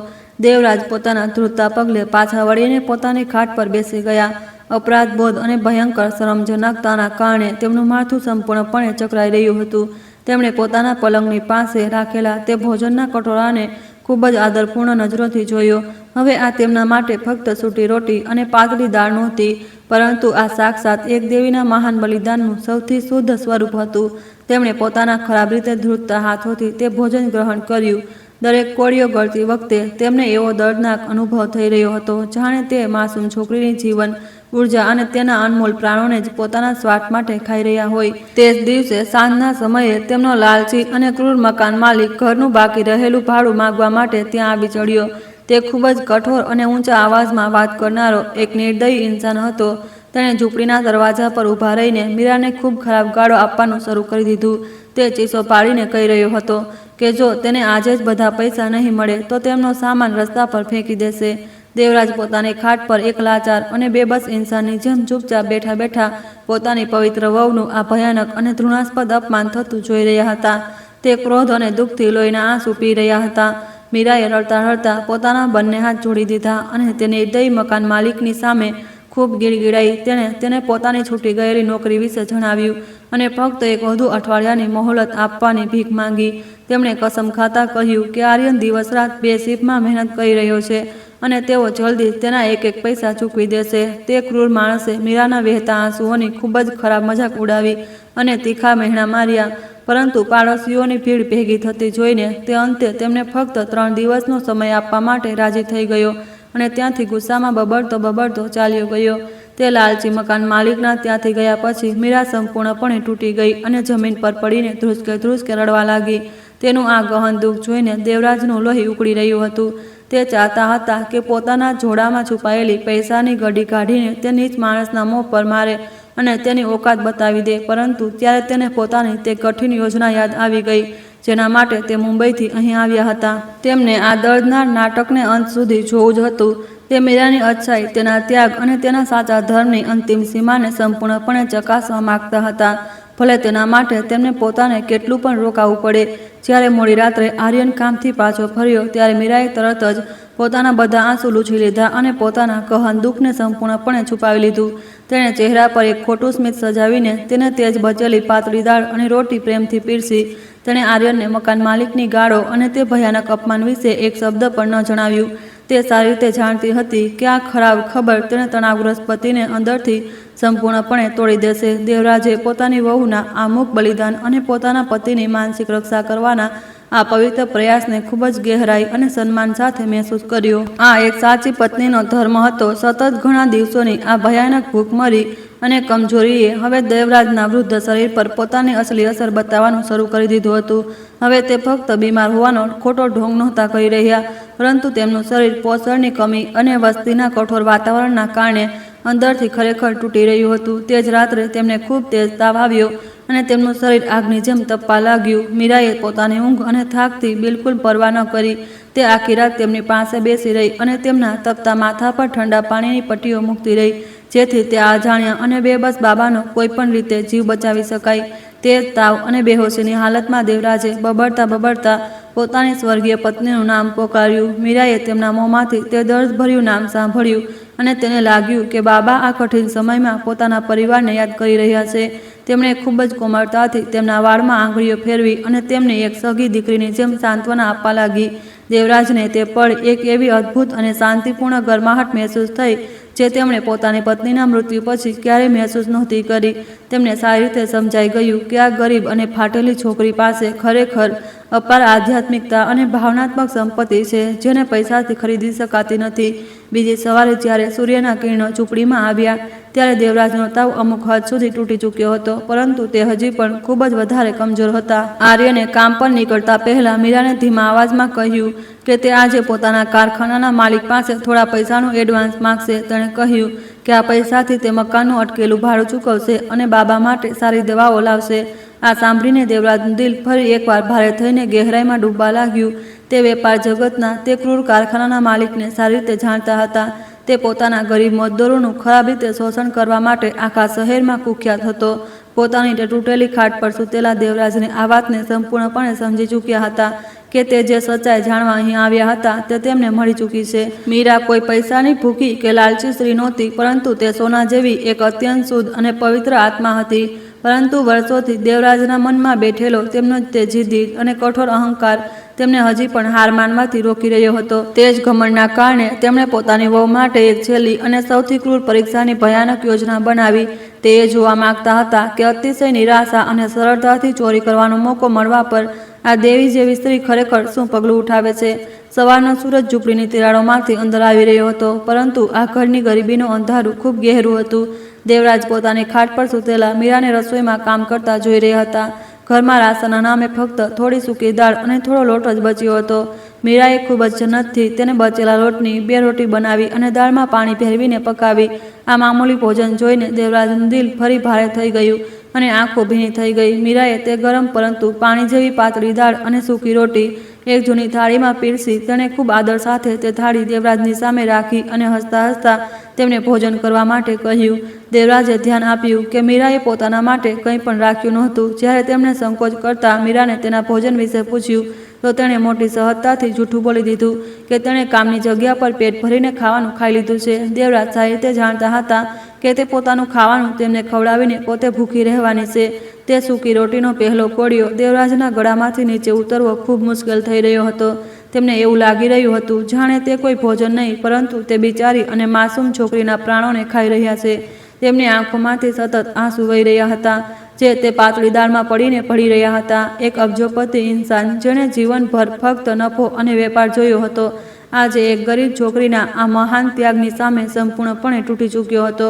દેવરાજ પોતાના ધ્રુજતા પગલે પાછા વળીને પોતાની ખાટ પર બેસી ગયા। અપરાધ બોધ અને ભયંકર શરમજનકતાના કારણે તેમનું માથું સંપૂર્ણપણે ચકરાઈ રહ્યું હતું। તેમણે પોતાના પલંગની પાસે રાખેલા તે ભોજનના કટોરાને ખૂબ જ આદરપૂર્ણ નજરોથી જોયો। હવે આ તેમના માટે ફક્ત સૂટી રોટી અને પાતળી દાળ નહોતી, પરંતુ આ સાક્ષાત એક દેવીના મહાન બલિદાનનું સૌથી શુદ્ધ સ્વરૂપ હતું। તેમણે પોતાના ખરાબ રીતે ધ્રુજતા હાથોથી તે ભોજન ગ્રહણ કર્યું। દરેક કોળીઓ ગળતી વખતે તેમને એવો દર્દનાક અનુભવ થઈ રહ્યો હતો, જાણે તે માસૂમ છોકરીની જીવન ઉર્જા અને તેના અનમોલ પ્રાણોને જ પોતાના સ્વાર્થ માટે ખાઈ રહ્યા હોય। તે જ દિવસે સાંજના સમયે તેમનો લાલચી અને ક્રૂર મકાન માલિક ઘરનું બાકી રહેલું ભાડું માગવા માટે ત્યાં આવી ચડ્યો। તે ખૂબ જ કઠોર અને ઊંચા અવાજમાં વાત કરનારો એક નિર્દયી ઇન્સાન હતો। તેણે ઝૂંપડીના દરવાજા પર ઊભા રહીને મીરાને ખૂબ ખરાબ ગાળો આપવાનું શરૂ કરી દીધું। તે ચીસો પાડીને કહી રહ્યો હતો કે જો તેને આજે જ બધા પૈસા નહીં મળે તો તેમનો સામાન રસ્તા પર ફેંકી દેશે। દેવરાજ પોતાની ખાટ પર એક લાચાર અને બેબસ ઇન્સાનની જેમ ચૂપચાપ બેઠા બેઠા પોતાની પવિત્ર વહુનું આ ભયાનક અને ઘૃણાસ્પદ અપમાન થતું જોઈ રહ્યા હતા। તે ક્રોધ અને દુઃખથી લોહીના આંસુ પી રહ્યા હતા। મીરાએ રડતા રડતા પોતાના બંને હાથ જોડી દીધા અને તે નિર્દયી મકાન માલિકની સામે ખૂબ ગીડગીડાઈ। તેણે તેને પોતાની છૂટી ગયેલી નોકરી વિશે જણાવ્યું અને ફક્ત એક વધુ અઠવાડિયાની મોહલત આપવાની ભીખ માંગી। તેમણે કસમ ખાતા કહ્યું કે આર્યન દિવસ રાત 2 શિફ્ટમાં મહેનત કરી રહ્યો છે અને તેઓ જલ્દી તેના એક એક પૈસા ચૂકવી દેશે। તે ક્રૂર માણસે મીરાના વહેતા આંસુઓની ખૂબ જ ખરાબ મજાક ઉડાવી અને તીખા મહેણા માર્યા, પરંતુ પાડોશીઓની ભીડ ભેગી થતી જોઈને તે અંતે તેમને ફક્ત 3 દિવસનો સમય આપવા માટે રાજી થઈ ગયો અને ત્યાંથી ગુસ્સામાં બબડતો ચાલ્યો ગયો। તે લાલચી મકાન માલિકના ત્યાંથી ગયા પછી મીરા સંપૂર્ણપણે તૂટી ગઈ અને જમીન પર પડીને ધ્રુજકે રડવા લાગી। તેનું આ ગહન દુઃખ જોઈને દેવરાજનું લોહી ઉકળી રહ્યું હતું। તે ચાહતા હતા કે પોતાના જોડામાં છુપાયેલી પૈસાની ગડી કાઢીને તે નીચ માણસના મોં પર મારે અને તેની ઓકાત બતાવી દે, પરંતુ ત્યારે તેને પોતાની તે કઠિન યોજના યાદ આવી ગઈ જેના માટે તે મુંબઈથી અહીં આવ્યા હતા। તેમને આ દર્દનાર નાટકને અંત સુધી જોવું જ હતું। તે મીરાની અચ્છાઈ, તેના ત્યાગ અને તેના સાચા ધર્મની અંતિમ સીમાને સંપૂર્ણપણે ચકાસવા માગતા હતા, ભલે તેના માટે તેમને પોતાને કેટલું પણ રોકાવું પડે। જ્યારે મોડી રાત્રે આર્યન કામથી પાછો ફર્યો ત્યારે મીરાએ તરત જ પોતાના બધા આંસુ લૂછી લીધા અને પોતાના ગહન દુઃખને સંપૂર્ણપણે છુપાવી લીધું। તેણે ચહેરા પર એક ખોટું સ્મિત સજાવીને તેને તેજ બચેલી પાતળી દાળ અને રોટી પ્રેમથી પીરસી। તેણે આર્યનને મકાન માલિકની ગાળો અને તે ભયાનક અપમાન વિશે એક શબ્દ પણ ન જણાવ્યું। તે સારી રીતે જાણતી હતી કે આ ખરાબ ખબર તેણે તણાવગ્રસ્ત પતિને અંદરથી સંપૂર્ણપણે તોડી દેશે। દેવરાજે પોતાની વહુના આ મૂક બલિદાન અને પોતાના પતિની માનસિક રક્ષા કરવાના આ પવિત્ર પ્રયાસને ખૂબ જ ગહેરાઈ અને સન્માન સાથે મહેસૂસ કર્યો। આ એક સાચી પત્નીનો ધર્મ હતો। સતત ઘણા દિવસોની આ ભયાનક ભૂખમરી અને કમજોરીએ હવે દેવરાજના વૃદ્ધ શરીર પર પોતાની અસલી અસર બતાવવાનું શરૂ કરી દીધું હતું। હવે તે ફક્ત બીમાર હોવાનો ખોટો ઢોંગ નહોતા કરી રહ્યા, પરંતુ તેમનું શરીર પોષણની કમી અને વસ્તીના કઠોર વાતાવરણના કારણે અંદરથી ખરેખર તૂટી રહ્યું હતું। તે જ રાત્રે તેમને ખૂબ તેજ તાવ આવ્યો અને તેમનું શરીર આગની જેમ તપવા લાગ્યું। મીરાએ પોતાની ઊંઘ અને થાકથી બિલકુલ પરવા ન કરી। તે આખી રાત તેમની પાસે બેસી રહી અને તેમના તપતા માથા પર ઠંડા પાણીની પટ્ટીઓ મૂકતી રહી, જેથી તે અજાણ્યા અને બેબસ બાબાનો કોઈ પણ રીતે જીવ બચાવી શકાય। તેજ તાવ અને બેહોશીની હાલતમાં દેવરાજે બબડતા પોતાની સ્વર્ગીય પત્નીનું નામ પોકાર્યું। મીરાએ તેમના મોંમાંથી તે દર્દભર્યું નામ સાંભળ્યું અને તેને લાગ્યું કે બાબા આ કઠિન સમયમાં પોતાના પરિવારને યાદ કરી રહ્યા છે। તેમણે ખૂબ જ કોમળતાથી તેમના વાળમાં આંગળીઓ ફેરવી અને તેમને એક સગી દીકરીની જેમ સાંત્વના આપવા લાગી। દેવરાજને તે પળ એક એવી અદ્ભુત અને શાંતિપૂર્ણ ગરમાહટ મહેસૂસ થઈ જે તેમણે પોતાની પત્નીના મૃત્યુ પછી ક્યારેય મહેસૂસ નહોતી કરી। તેમને સારી રીતે સમજાઈ ગયું કે આ ગરીબ અને ફાટેલી છોકરી પાસે ખરેખર અપાર આધ્યાત્મિકતા અને ભાવનાત્મક સંપત્તિ છે જેને પૈસાથી ખરીદી શકાતી નથી। બીજી સવારે જ્યારે સૂર્યના કિરણો ઝૂંપડીમાં આવ્યા ત્યારે દેવરાજનો તાવ અમુક હદ સુધી તૂટી ચૂક્યો હતો, પરંતુ તે હજી પણ ખૂબ જ વધારે કમજોર હતા। આર્યને કામ પર નીકળતા પહેલા મીરાને ધીમા અવાજમાં કહ્યું કે તે આજે પોતાના કારખાનાના માલિક પાસે થોડા પૈસાનું એડવાન્સ માંગશે। તેણે કહ્યું કે આ પૈસાથી તે મકાનનું અટકેલું ભાડું ચૂકવશે અને બાબા માટે સારી દવાઓ લાવશે। આ સાંભળીને દેવરાજનું દિલ ફરી એકવાર ભારે થઈને ગહેરાઈમાં ડૂબવા લાગ્યું। તે વેપાર જગતના તે ક્રૂર કારખાનાના માલિકને સારી રીતે જાણતા હતા। તે પોતાના ગરીબ મજદૂરોનું ખરાબ રીતે શોષણ કરવા માટે આખા શહેરમાં કુખ્યાત હતો. પોતાની તે તૂટેલી ખાટ પર સૂતેલા દેવરાજને આ વાતને સંપૂર્ણપણે સમજી ચૂક્યા હતા કે તે જે સચ્ચાઈ જાણવા અહીં આવ્યા હતા તે તેમને મળી ચૂકી છે. મીરા કોઈ પૈસાની ભૂખી કે લાલચી સ્ત્રી નહોતી, પરંતુ તે સોના જેવી એક અત્યંત શુદ્ધ અને પવિત્ર આત્મા હતી. પરંતુ વર્ષોથી દેવરાજના મનમાં બેઠેલો તેમનો તે જિદ્દી અને કઠોર અહંકાર તેમને હજી પણ હાર માનવાથી રોકી રહ્યો હતો. તે જ ઘમંડના કારણે તેમણે પોતાની વહુ માટે એક છેલ્લી અને સૌથી ક્રૂર પરીક્ષાની ભયાનક યોજના બનાવી. તે એ જોવા માંગતા હતા કે અતિશય નિરાશા અને સરળતાથી ચોરી કરવાનો મોકો મળવા પર આ દેવી જેવી સ્ત્રી ખરેખર શું પગલું ઉઠાવે છે. સવારનો સૂરજ ઝૂંપડીની તિરાડોમાંથી અંદર આવી રહ્યો હતો, પરંતુ આ ઘરની ગરીબીનું અંધારું ખૂબ ગહેરું હતું. દેવરાજ પોતાની ખાટ પર સૂતેલા મીરાને રસોઈમાં કામ કરતા જોઈ રહ્યા હતા. ઘરમાં રાશનના નામે ફક્ત થોડી સૂકી દાળ અને થોડો લોટ જ બચ્યો હતો. મીરાએ ખૂબ જ જન્નતથી તેને બચેલા લોટની 2 રોટી બનાવી અને દાળમાં પાણી ભેળવીને પકાવી. આ મામૂલી ભોજન જોઈને દેવરાજનું દિલ ફરી ભારે થઈ ગયું અને આંખો ભીની થઈ ગઈ. મીરાએ તે ગરમ પરંતુ પાણી જેવી પાતળી દાળ અને સૂકી રોટી એક જૂની થાળીમાં પીરસી. તેણે ખૂબ આદર સાથે તે થાળી દેવરાજની સામે રાખી અને હસતા હસતા તેમને ભોજન કરવા માટે કહ્યું. દેવરાજે ધ્યાન આપ્યું કે મીરાએ પોતાના માટે કંઈ પણ રાખ્યું નહોતું. જ્યારે તેમણે સંકોચ કરતા મીરાને તેના ભોજન વિશે પૂછ્યું તો તેણે મોટી સહજતાથી જૂઠું બોલી દીધું કે તેણે કામની જગ્યા પર પેટ ભરીને ખાવાનું ખાઈ લીધું છે. દેવરાજ સારી રીતે જાણતા હતા કે તે પોતાનું ખાવાનું તેમને ખવડાવીને પોતે ભૂખી રહેવાની છે. તે સૂકી રોટીનો પહેલો કોળિયો દેવરાજના ગળામાંથી નીચે ઉતરવો ખૂબ મુશ્કેલ થઈ રહ્યો હતો. તેમને એવું લાગી રહ્યું હતું જાણે તે કોઈ ભોજન નહીં, પરંતુ તે બિચારી અને માસૂમ છોકરીના પ્રાણોને ખાઈ રહ્યા છે. તેમની આંખોમાંથી સતત આંસુ વહી રહ્યા હતા, જે તે પાતળી દાળમાં પડીને પડી રહ્યા હતા. એક અબજોપતિ ઇન્સાન જેણે જીવનભર ફક્ત નફો અને વેપાર જોયો હતો, આજે એક ગરીબ છોકરીના આ મહાન ત્યાગની સામે સંપૂર્ણપણે તૂટી ચૂક્યો હતો.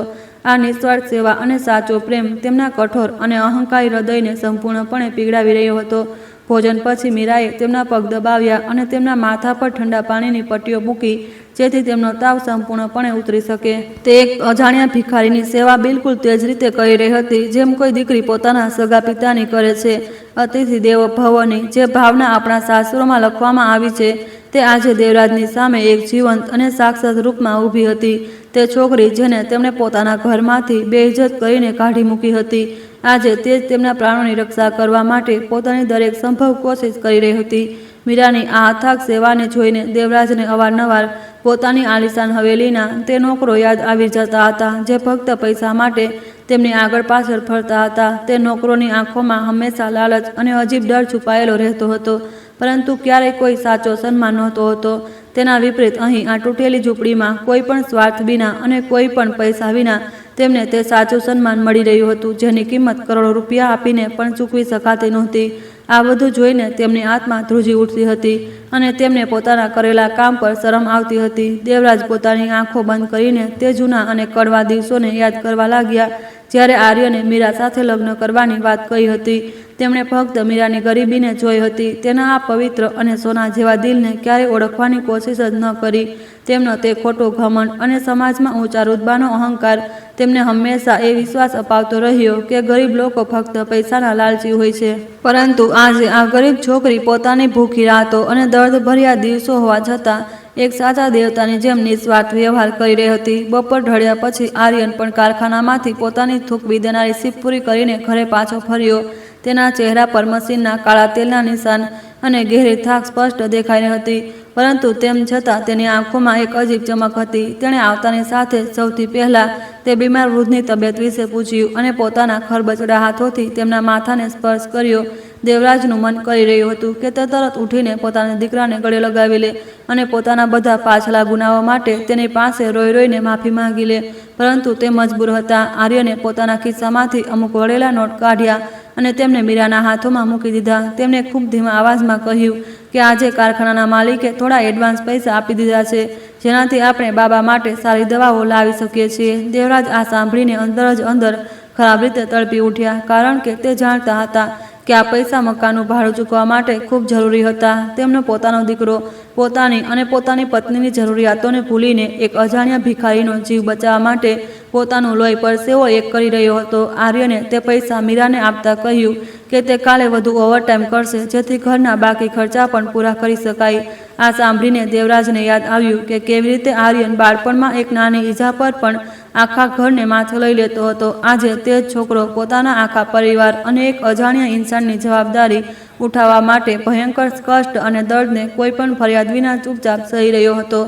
આ નિસ્વાર્થ સેવા અને સાચો પ્રેમ તેમના કઠોર અને અહંકારી હૃદયને સંપૂર્ણપણે પીગળાવી રહ્યો હતો. ભોજન પછી મીરાએ તેમના પગ દબાવ્યા અને તેમના માથા પર ઠંડા પાણીની પટ્ટીઓ મૂકી, જેથી તેમનો તાવ સંપૂર્ણપણે ઉતરી શકે. તે એક અજાણ્યા ભિખારીની સેવા બિલકુલ તે જ રીતે કરી રહી હતી જેમ કોઈ દીકરી પોતાના સગા પિતાની કરે છે. અતિથિ દેવો ભવની જે ભાવના આપણા શાસ્ત્રોમાં લખવામાં આવી છે તે આજે દેવરાજની સામે એક જીવંત અને સાક્ષાત રૂપમાં ઊભી હતી. તે છોકરી જેને તેમણે પોતાના ઘરમાંથી બેઇજ્જત કરીને કાઢી મૂકી હતી, આજે તે જ તેમના પ્રાણોની રક્ષા કરવા માટે પોતાની દરેક સંભવ કોશિશ કરી રહી હતી. મીરાની આ અથાગ સેવાને જોઈને દેવરાજને અવારનવાર પોતાની આલિશાન હવેલીના તે નોકરો યાદ આવી જતા હતા જે ફક્ત પૈસા માટે તેમની આગળ પાછળ ફરતા હતા. તે નોકરોની આંખોમાં હંમેશા લાલચ અને અજીબ ડર છુપાયેલો રહેતો હતો, પરંતુ ક્યારેય કોઈ સાચો સન્માન નહોતો હોતો. તેના વિપરીત અહીં આ તૂટેલી ઝૂંપડીમાં કોઈ પણ સ્વાર્થ વિના અને કોઈ પણ પૈસા વિના તેમને તે સાચું સન્માન મળી રહ્યું હતું, જેની કિંમત કરોડો રૂપિયા આપીને પણ ચૂકવી શકાતી નહોતી. આ બધું જોઈને તેમની આત્મા ધ્રુજી ઉઠતી હતી અને તેમને પોતાના કરેલા કામ પર શરમ આવતી હતી. દેવરાજ પોતાની આંખો બંધ કરીને તે જૂના અને કડવા દિવસોને યાદ કરવા લાગ્યા જ્યારે આર્યને મીરા સાથે લગ્ન કરવાની વાત કહી હતી. તેમણે ફક્ત મીરાની ગરીબીને જોઈ હતી, તેના આ પવિત્ર અને સોના જેવા દિલને ક્યારેય ઓળખવાની કોશિશ જ ન કરી. તેમનો તે ખોટો ઘમંડ અને સમાજમાં ઊંચા રુતબાનો અહંકાર તેમને હંમેશા એ વિશ્વાસ અપાવતો રહ્યો કે ગરીબ લોકો ફક્ત પૈસાના લાલચી હોય છે. પરંતુ આજે આ ગરીબ છોકરી પોતાની ભૂખી રાતો અને દર્દભર્યા દિવસો હોવા છતાં એક સાચા દેવતાની જેમ નિસ્વાર્થ વ્યવહાર કરી રહી હતી. બપોર ઢળ્યા પછી આર્યન પણ કારખાનામાંથી પોતાની થૂકવી દેનારી શિફ્ટ પૂરી કરીને ઘરે પાછો ફર્યો. તેના ચહેરા પર મશીનના કાળા તેલના નિશાન અને ગહેરી થાક સ્પષ્ટ દેખાઈ હતી, પરંતુ તેમ છતાં તેની આંખોમાં એક અજીબ ચમક હતી. તેણે આવતાની સાથે સૌથી પહેલાં તે બીમાર વૃદ્ધની તબિયત વિશે પૂછ્યું અને પોતાના ખરબચડા હાથોથી તેમના માથાને સ્પર્શ કર્યો. દેવરાજનું મન કરી રહ્યું હતું કે તે તરત ઉઠીને પોતાના દીકરાને ગળે લગાવી લે અને પોતાના બધા પાછલા ગુનાઓ માટે તેની પાસે રોઈ રોઈને માફી માંગી લે, પરંતુ તે મજબૂર હતા. આર્યને પોતાના ખિસ્સામાંથી અમુક વળેલા નોટ કાઢ્યા અને તેમને મીરાના હાથોમાં મૂકી દીધા. તેમણે ખૂબ ધીમા અવાજમાં કહ્યું કે આજે કારખાનાના માલિકે થોડા એડવાન્સ પૈસા આપી દીધા છે, જેનાથી આપણે બાબા માટે સારી દવાઓ લાવી શકીએ છીએ. દેવરાજ આ સાંભળીને અંદર જ અંદર ખરાબ રીતે તડપી ઉઠ્યા, કારણ કે તે જાણતા હતા કે આ પૈસા મકાનનું ભાડું ચૂકવવા માટે ખૂબ જરૂરી હતા. તેમનો પોતાનો દીકરો પોતાની અને પોતાની પત્નીની જરૂરિયાતોને ભૂલીને એક અજાણ્યા ભિખારીનો જીવ બચાવવા માટે પોતાનું લોહી પરસેવો એક કરી રહ્યો હતો. આર્યને તે પૈસા મીરાને આપતા કહ્યું કે તે કાલે વધુ ઓવરટાઈમ કરશે, જેથી ઘરના બાકી ખર્ચા પણ પૂરા કરી શકાય. આ સાંભળીને દેવરાજને યાદ આવ્યું કે કેવી રીતે આર્યન બાળપણમાં એક નાની ઈજા પર પણ આખા ઘરને માથે લઈ લેતો હતો. આજે તે જ છોકરો પોતાના આખા પરિવાર અને એક અજાણ્યા ઇન્સાનની જવાબદારી ઉઠાવવા માટે ભયંકર કષ્ટ અને દર્દને કોઈ પણ ફરિયાદ વિના ચૂપચાપ સહી રહ્યો હતો.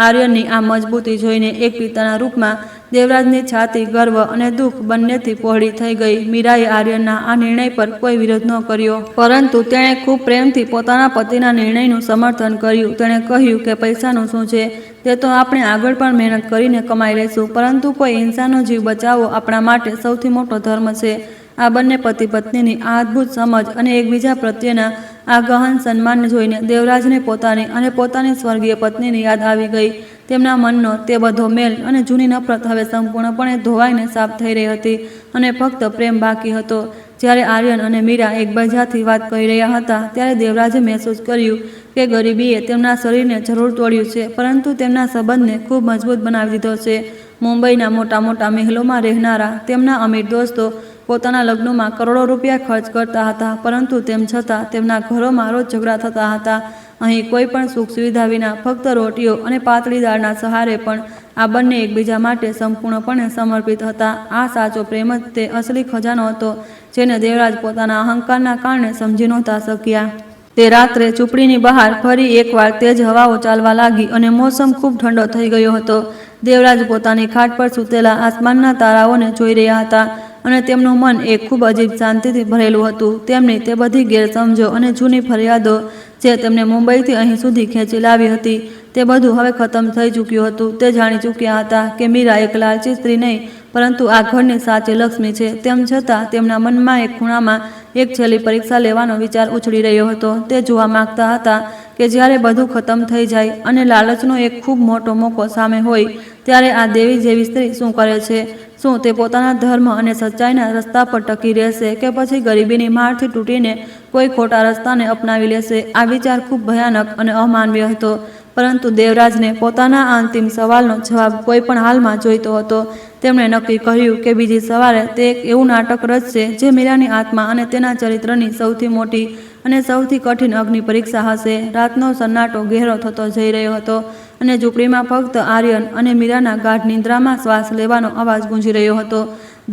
આર્યનની આ મજબૂતી જોઈને એક પિતાના રૂપમાં દેવરાજની છાતી ગર્વ અને દુઃખ બંનેથી પહોળી થઈ ગઈ. મીરાએ આર્યનના આ નિર્ણય પર કોઈ વિરોધ ન કર્યો, પરંતુ તેણે ખૂબ પ્રેમથી પોતાના પતિના નિર્ણયનું સમર્થન કર્યું. તેણે કહ્યું કે પૈસાનું શું છે, તે તો આપણે આગળ પણ મહેનત કરીને કમાઈ લઈશું, પરંતુ કોઈ ઇન્સાનનો જીવ બચાવવો આપણા માટે સૌથી મોટો ધર્મ છે. આ બંને પતિ પત્નીની આ અદ્ભુત સમજ અને એકબીજા પ્રત્યેના આ ગહન સન્માનને જોઈને દેવરાજને પોતાની અને પોતાની સ્વર્ગીય પત્નીની યાદ આવી ગઈ. તેમના મનનો તે બધો મેલ અને જૂની નફરત હવે સંપૂર્ણપણે ધોવાઈને સાફ થઈ રહી હતી અને ફક્ત પ્રેમ બાકી હતો. જ્યારે આર્યન અને મીરા એકબીજાથી વાત કરી રહ્યા હતા, ત્યારે દેવરાજે મહેસૂસ કર્યું કે ગરીબીએ તેમના શરીરને જરૂર તોડ્યું છે, પરંતુ તેમના સંબંધને ખૂબ મજબૂત બનાવી દીધો છે. મુંબઈના મોટા મોટા મહેલોમાં રહેનારા તેમના અમીર દોસ્તો પોતાના લગ્નોમાં કરોડો રૂપિયા ખર્ચ કરતા હતા, પરંતુ તેમ છતાં તેમના ઘરોમાં રોજ ઝઘડા થતા હતા. અહીં કોઈ પણ સુખ સુવિધા વિના ફક્ત રોટીઓ અને પાતળી દાળના સહારે પણ આ બંને એકબીજા માટે સંપૂર્ણપણે સમર્પિત હતા. આ સાચો પ્રેમ જ તે અસલી ખજાનો હતો, જેને દેવરાજ પોતાના અહંકારના કારણે સમજી નહોતા શક્યા. તે રાત્રે ઝૂંપડીની બહાર ફરી એકવાર તેજ હવાઓ ચાલવા લાગી અને મોસમ ખૂબ ઠંડો થઈ ગયો હતો. દેવરાજ પોતાની ખાટ પર સૂતેલા આસમાનના તારાઓને જોઈ રહ્યા હતા અને તેમનું મન એક ખૂબ અજીબ શાંતિથી ભરેલું હતું. તેમની તે બધી ગેરસમજો અને જૂની ફરિયાદો જે તેમને મુંબઈથી અહીં સુધી ખેંચી લાવી હતી, તે બધું હવે ખતમ થઈ ચૂક્યું હતું. તે જાણી ચૂક્યા હતા કે મીરા એક લાલચી સ્ત્રી નહીં, પરંતુ આ ઘરની સાચી લક્ષ્મી છે. તેમ છતાં તેમના મનમાં એક ખૂણામાં એક છેલ્લી પરીક્ષા લેવાનો વિચાર ઉછળી રહ્યો હતો. તે જોવા માંગતા હતા કે જ્યારે બધું ખતમ થઈ જાય અને લાલચનો એક ખૂબ મોટો મોકો સામે હોય, ત્યારે આ દેવી જેવી સ્ત્રી શું કરે છે. શું તે પોતાના ધર્મ અને સચ્ચાઈના રસ્તા પર ટકી રહેશે કે પછી ગરીબીની મારથી તૂટીને કોઈ ખોટા રસ્તાને અપનાવી લેશે. આ વિચાર ખૂબ ભયાનક અને અમાનવીય હતો, પરંતુ દેવરાજને પોતાના આ અંતિમ સવાલનો જવાબ કોઈ પણ હાલમાં જોઈતો હતો. તેમણે નક્કી કર્યું કે બીજી સવારે તે એક એવું નાટક રચશે જે મીરાની આત્મા અને તેના ચરિત્રની સૌથી મોટી અને સૌથી કઠિન અગ્નિ પરીક્ષા હશે. રાતનો સન્નાટો ગહેરો થતો જઈ રહ્યો હતો અને ઝૂંપડીમાં ફક્ત આર્યન અને મીરાના ગાઢ નિંદ્રામાં શ્વાસ લેવાનો અવાજ ગુંજી રહ્યો હતો.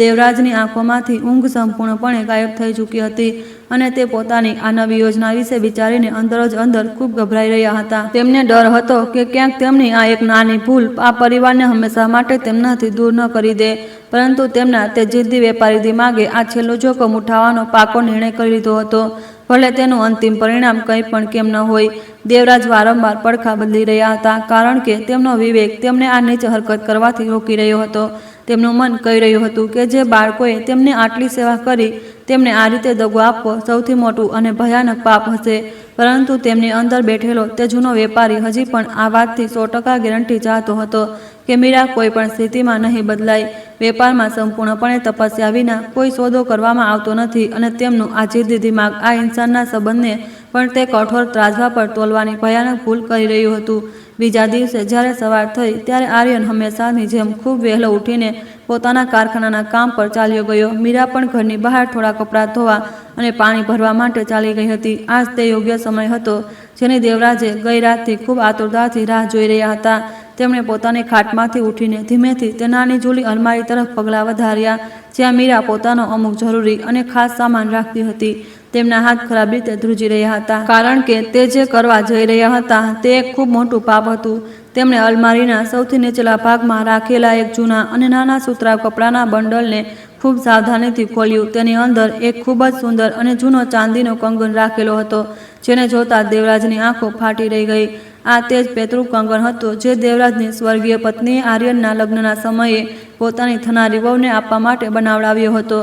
દેવરાજની આંખોમાંથી ઊંઘ સંપૂર્ણપણે ગાયબ થઈ ચૂકી હતી અને તે પોતાની આ નવી યોજના વિશે વિચારીને અંદર જ અંદર ખૂબ ગભરાઈ રહ્યા હતા. તેમને ડર હતો કે ક્યાંક તેમની આ એક નાની ભૂલ આ પરિવારને હંમેશા માટે તેમનાથી દૂર ન કરી દે, પરંતુ તેમના તે જિદ્દી વેપારી દિમાગે આ છેલ્લું જોખમ ઉઠાવવાનો પાકો નિર્ણય કરી લીધો હતો, ભલે તેનું અંતિમ પરિણામ કંઈ પણ કેમ ન હોય. દેવરાજ વારંવાર પડખા બદલી રહ્યા હતા, કારણ કે તેમનો વિવેક તેમને આ નીચ હરકત કરવાથી રોકી રહ્યો હતો. તેમનું મન કહી રહ્યું હતું કે જે બાળકોએ તેમને આટલી સેવા કરી, તેમને આ રીતે દગો આપવો સૌથી મોટું અને ભયાનક પાપ હશે. પરંતુ તેમની અંદર બેઠેલો તે જૂનો વેપારી હજી પણ આ વાતથી 100% ગેરંટી ચાહતો હતો કે મીરા કોઈ પણ સ્થિતિમાં નહીં બદલાય. વેપારમાં સંપૂર્ણપણે તપસ્યા વિના કોઈ સોદો કરવામાં આવતો નથી અને તેમનું આ જિદ્દી દિમાગ આ ઇન્સાનના સંબંધને પણ તે કઠોર ત્રાજવા પર તોલવાની ભયાનક ભૂલ કરી રહ્યું હતું. બીજા દિવસે જ્યારે સવાર થઈ, ત્યારે આર્યન હંમેશાની જેમ ખૂબ વહેલો ઉઠીને પોતાના કારખાનાના કામ પર ચાલ્યો ગયો. મીરા પણ ઘરની બહાર થોડા કપડાં ધોવા અને પાણી ભરવા માટે ચાલી ગઈ હતી. આજ તે યોગ્ય સમય હતો જેની દેવરાજે ગઈ રાતથી ખૂબ આતુરતાથી રાહ જોઈ રહ્યા હતા. તેમણે પોતાની ખાટમાંથી ઉઠીને ધીમેથી તે નાની જૂલી અલમારી તરફ પગલાં વધાર્યા, જ્યાં મીરા પોતાનો અમુક જરૂરી અને ખાસ સામાન રાખતી હતી. તેમના હાથ ખરાબ રીતે ધ્રુજી રહ્યા હતા, કારણ કે તે જે કરવા જઈ રહ્યા હતા તે એક ખૂબ મોટું પાપ હતું. તેમણે અલમારીના સૌથી નીચલા ભાગમાં રાખેલા એક જૂના અને નાના સુતરાઉ કપડાના બંડલને ખૂબ સાવધાનીથી ખોલ્યું. તેની અંદર એક ખૂબ જ સુંદર અને જૂનો ચાંદીનો કંગન રાખેલો હતો, જેને જોતા દેવરાજની આંખો ફાટી રહી ગઈ. આ તે જ પેતૃક કંગન હતો જે દેવરાજની સ્વર્ગીય પત્નીએ આર્યનના લગ્નના સમયે પોતાની થનારી વહુને આપવા માટે બનાવડાવ્યો હતો.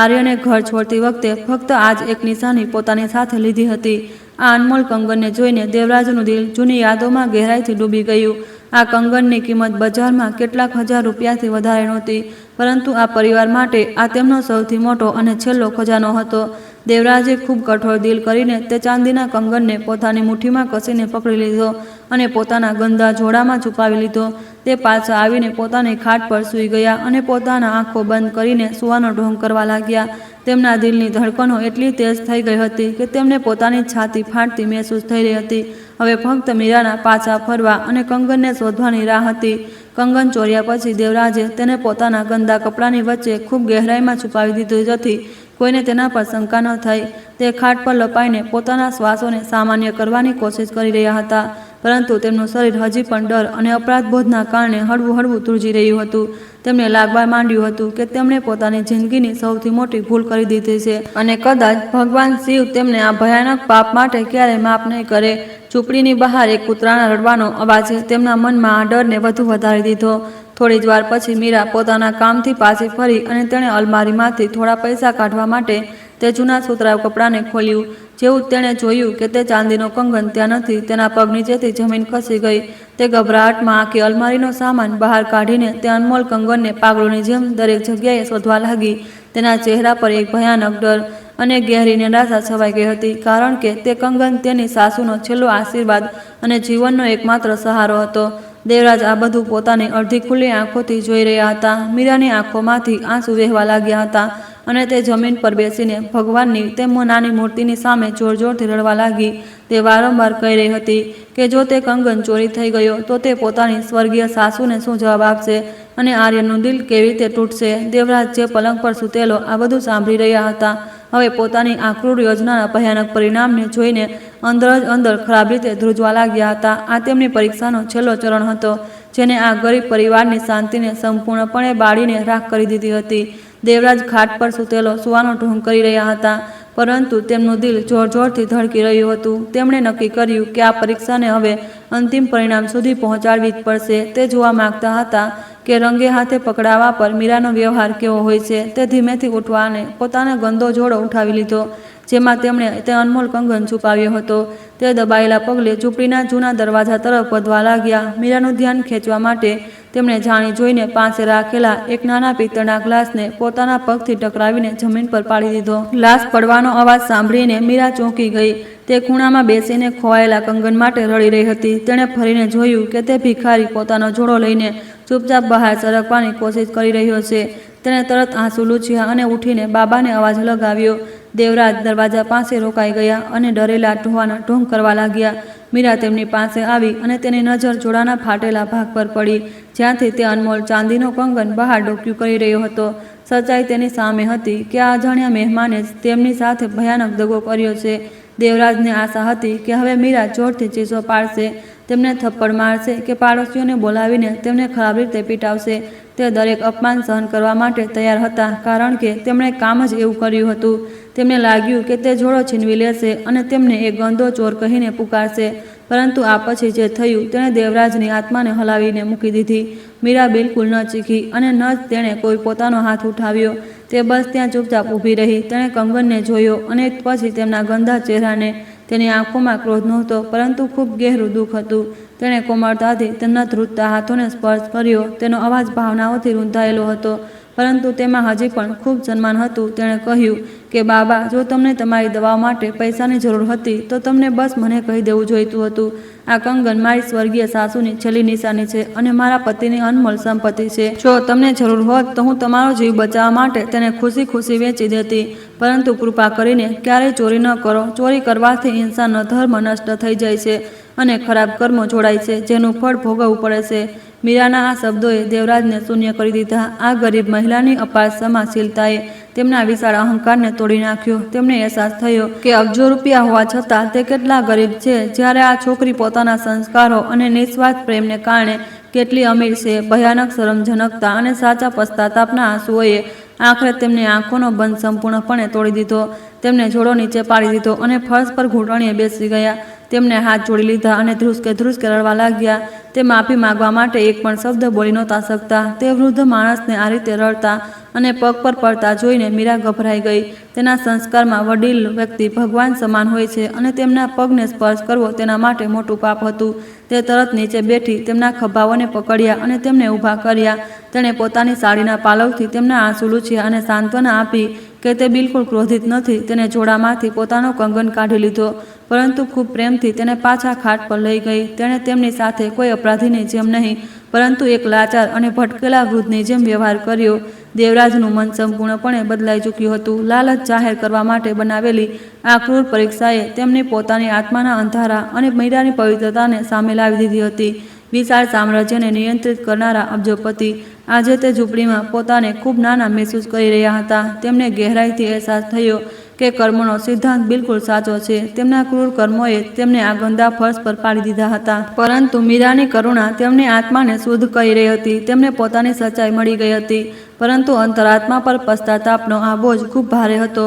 આર્યને ઘર છોડતી વખતે ફક્ત આ જ એક નિશાની પોતાની સાથે લીધી હતી. આ અનમોલ કંગનને જોઈને દેવરાજનું દિલ જૂની યાદોમાં ગહેરાઈથી ડૂબી ગયું. આ કંગનની કિંમત બજારમાં કેટલાક હજાર રૂપિયાથી વધારે નહોતી, પરંતુ આ પરિવાર માટે આ તેમનો સૌથી મોટો અને છેલ્લો ખજાનો હતો. દેવરાજે ખૂબ કઠોર દિલ કરીને તે ચાંદીના કંગનને પોતાની મુઠ્ઠીમાં કસીને પકડી લીધો અને પોતાના ગંદા જોડામાં છુપાવી લીધો. તે પાછા આવીને પોતાની ખાટ પર સૂઈ ગયા અને પોતાના આંખો બંધ કરીને સૂવાનો ઢોંગ કરવા લાગ્યા. તેમના દિલની ધડકનો એટલી તેજ થઈ ગઈ હતી કે તેમને પોતાની છાતી ફાટતી મહેસૂસ થઈ રહી હતી. હવે ફક્ત મીરાના પાછા ફરવા અને કંગનને શોધવાની રાહ હતી. કંગન ચોર્યા પછી દેવરાજે તેને પોતાના ગંદા કપડાની વચ્ચે ખૂબ ગહેરાઈમાં છુપાવી દીધું જેથી કોઈને તેના પર શંકા ન થાય. તે ખાટ પર લપાઈને પોતાના શ્વાસોને સામાન્ય કરવાની કોશિશ કરી રહ્યા હતા, પરંતુ તેમનું શરીર હજી પણ ડર અને અપરાધબોધના કારણે હળવું હળવું ધ્રુજી રહ્યું હતું. તેમને લાગવા માંડ્યું હતું કે તેમણે પોતાની જિંદગીની સૌથી મોટી ભૂલ કરી દીધી છે અને કદાચ ભગવાન શિવ તેમને આ ભયાનક પાપ માટે ક્યારેય માફ નહીં કરે. ઝૂંપડીની બહાર એક કૂતરાના રડવાનો અવાજે તેમના મનમાં આ ડરને વધુ વધારી દીધો. થોડી જ વાર પછી મીરા પોતાના કામથી પાછી ફરી અને તેણે અલમારીમાંથી થોડા પૈસા કાઢવા માટે તે જૂના સુતરાઉ કપડાને ખોલ્યું. જેવું તેણે જોયું કે તે ચાંદીનો કંગન ત્યાં નથી, તેના પગ નીચેથી જમીન ખસી ગઈ. તે ગભરાટમાં આખી અલમારીનો સામાન બહાર કાઢીને તે અનમોલ કંગનને પાગલોની જેમ દરેક જગ્યાએ શોધવા લાગી. તેના ચહેરા પર એક ભયાનક ડર અને ગહેરી નિરાશા છવાઈ ગઈ હતી, કારણ કે તે કંગન તેની સાસુનો છેલ્લો આશીર્વાદ અને જીવનનો એકમાત્ર સહારો હતો. દેવરાજ આ બધું પોતાની અડધી ખુલ્લી આંખોથી જોઈ રહ્યા હતા. મીરાની આંખોમાંથી આંસુ વહેવા લાગ્યા હતા અને તે જમીન પર બેસીને ભગવાનની તે નાની મૂર્તિની સામે જોર જોરથી રડવા લાગી. તે વારંવાર કહી રહી હતી કે જો તે કંગન ચોરી થઈ ગયો તો તે પોતાની સ્વર્ગીય સાસુને શું જવાબ આપશે અને આર્યનનું દિલ કેવી રીતે તૂટશે. દેવરાજ જે પલંગ પર સૂતેલો આ બધું સાંભળી રહ્યા હતા, હવે પોતાની આ ક્રૂર યોજનાના ભયાનક પરિણામને જોઈને અંદર જ અંદર ખરાબ રીતે ધ્રુજવા લાગ્યા હતા. આ તેમની પરીક્ષાનો છેલ્લો ચરણ હતો, જેને આ ગરીબ પરિવારની શાંતિને સંપૂર્ણપણે બાળીને રાખ કરી દીધી હતી. દેવરાજ ખાટ પર સૂતેલો સૂવાનો ઢોંગ કરી રહ્યા હતા, પરંતુ તેમનું દિલ જોર જોરથી ધડકી રહ્યું હતું. તેમણે નક્કી કર્યું કે આ પરીક્ષાને હવે અંતિમ પરિણામ સુધી પહોંચાડવી જ પડશે. તે જોવા માંગતા હતા કે રંગે હાથે પકડાવા પર મીરાનો વ્યવહાર કેવો હોય છે. તે ધીમેથી ઉઠવા અને પોતાનો ગંદો જોડો ઉઠાવી લીધો, જેમાં તેમણે તે અનમોલ કંગન છુપાવ્યો હતો. તે દબાયેલા પગલે ઝૂંપડીના જૂના દરવાજા તરફ વધવા લાગ્યા. મીરાનું ધ્યાન ખેંચવા માટે તેમણે જાણી જોઈને પાસે રાખેલા એક નાના પિત્તળના ગ્લાસને પોતાના પગથી ટકરાવીને જમીન પર પાડી દીધો. ગ્લાસ પડવાનો અવાજ સાંભળીને મીરા ચોંકી ગઈ. તે ખૂણામાં બેસીને ખોવાયેલા કંગન માટે રડી રહી હતી. તેણે ફરીને જોયું કે તે ભિખારી પોતાનો જોડો લઈને ચૂપચાપ બહાર સરકવાની કોશિશ કરી રહ્યો છે. તેણે તરત આંસુ લૂછ્યા અને ઉઠીને બાબાને અવાજ લગાવ્યો. દેવરાજ દરવાજા પાસે રોકાઈ ગયા અને ડરેલા ઢોવાના ઢોંગ કરવા લાગ્યા. મીરા તેમની પાસે આવી અને તેની નજર જોડાના ફાટેલા ભાગ પર પડી, જ્યાંથી તે અનમોલ ચાંદીનો કંગન બહાર ડોક્યું કરી રહ્યો હતો. સચ્ચાઈ તેની સામે હતી કે આ અજાણ્યા મહેમાને જ તેમની સાથે ભયાનક દગો કર્યો છે. દેવરાજને આશા હતી કે હવે મીરા જોરથી ચીસો પાડશે, તેમને થપ્પડ મારશે કે પાડોશીઓને બોલાવીને તેમને ખરાબ રીતે પીટાવશે. તે દરેક અપમાન સહન કરવા માટે તૈયાર હતા, કારણ કે તેમણે કામ જ એવું કર્યું હતું. તેમને લાગ્યું કે તે જોડો છીનવી લેશે અને તેમને એક ગંદો ચોર કહીને પુકારશે, પરંતુ આ પછી જે થયું તેણે દેવરાજની આત્માને હલાવીને મૂકી દીધી. મીરા બિલકુલ ન ચીખી અને ન જ તેણે કોઈ પોતાનો હાથ ઉઠાવ્યો. તે બસ ત્યાં ચૂપચાપ ઊભી રહી. તેણે કંગનને જોયો અને પછી તેમના ગંદા ચહેરાને. તેની આંખોમાં ક્રોધ નહોતો, પરંતુ ખૂબ ગહેરું દુઃખ હતું. તેણે કોમળતાથી તેમના ધ્રુજતા હાથોને સ્પર્શ કર્યો. તેનો અવાજ ભાવનાઓથી રૂંધાયેલો હતો, પરંતુ તેમાં હજી પણ ખૂબ સન્માન હતું. તેણે કહ્યું કે બાબા, જો તમને તમારી દવાઓ માટે પૈસાની જરૂર હતી તો તમને બસ મને કહી દેવું જોઈતું હતું. આ કંગન મારી સ્વર્ગીય સાસુની છેલ્લી નિશાની છે અને મારા પતિની અનમોલ સંપત્તિ છે. જો તમને જરૂર હોત તો હું તમારો જીવ બચાવવા માટે તેને ખુશી ખુશી વેચી દેતી, પરંતુ કૃપા કરીને ક્યારેય ચોરી ન કરો. ચોરી કરવાથી ઇન્સાનનો ધર્મ નષ્ટ થઈ જાય છે અને ખરાબ કર્મો જોડાય છે, જેનું ફળ ભોગવવું પડે છે. મીરાના આ શબ્દોએ દેવરાજને શૂન્ય કરી દીધા. આ ગરીબ મહિલાની અપાર ક્ષમાશીલતાએ તેમના વિશાળ અહંકારને તોડી નાખ્યો. તેમને અહેસાસ થયો કે અબજો રૂપિયા હોવા છતાં તે કેટલા ગરીબ છે, જ્યારે આ છોકરી પોતાના સંસ્કારો અને નિસ્વાર્થ પ્રેમને કારણે કેટલી અમીર છે. ભયાનક શરમજનકતા અને સાચા પશ્ચાતાપના આંસુઓએ આખરે તેમની આંખોનો બંધ સંપૂર્ણપણે તોડી દીધો. તેમને જોડો નીચે પાડી દીધો અને ફર્શ પર ઘૂંટણીએ બેસી ગયા. તેમને હાથ જોડી લીધા અને ધ્રુસકે રડવા લાગ્યા. તે માફી માંગવા માટે એક પણ શબ્દ બોલી નહોતા શકતા. તે વૃદ્ધ માણસને આ રીતે રડતા અને પગ પર પડતા જોઈને મીરા ગભરાઈ ગઈ. તેના સંસ્કારમાં વડીલ વ્યક્તિ ભગવાન સમાન હોય છે અને તેમના પગને સ્પર્શ કરવો તેના માટે મોટું પાપ હતું. તે તરત નીચે બેઠી તેમના ખભાઓને પકડ્યા અને તેમને ઊભા કર્યા. તેણે પોતાની સાડીના પાલવથી તેમના આંસુ લૂછ્યા અને સાંત્વના આપી કે તે બિલકુલ ક્રોધિત નથી. તેને જોડામાંથી પોતાનો કંગન કાઢી લીધો, પરંતુ ખૂબ પ્રેમથી તેને પાછા ખાટ પર લઈ ગઈ. તેણે તેમની સાથે કોઈ અપરાધીની જેમ નહીં, પરંતુ એક લાચાર અને ભટકેલા વૃદ્ધની જેમ વ્યવહાર કર્યો. દેવરાજનું મન સંપૂર્ણપણે બદલાઈ ચૂક્યું હતું. લાલચ જાહેર કરવા માટે બનાવેલી આ ક્રૂર પરીક્ષાએ તેમની પોતાની આત્માના અંધારા અને મીરાની પવિત્રતાને સામે લાવી દીધી હતી. વિશાળ સામ્રાજ્યને નિયંત્રિત કરનારા અબજોપતિ આજે તે ઝૂંપડીમાં પોતાને ખૂબ નાના મહેસૂસ કરી રહ્યા હતા. તેમને ગહેરાઈથી અહેસાસ થયો કે કર્મનો સિદ્ધાંત બિલકુલ સાચો છે. તેમના ક્રૂર કર્મોએ તેમને આ ગંદા ફર્શ પર પાડી દીધા હતા. પરંતુ મીરાની કરુણા તેમની આત્માને શુદ્ધ કરી રહી હતી. તેમને પોતાની સચ્ચાઈ મળી ગઈ હતી, પરંતુ અંતરાત્મા પર પશ્ચાતાપનો આ બોજ ખૂબ ભારે હતો.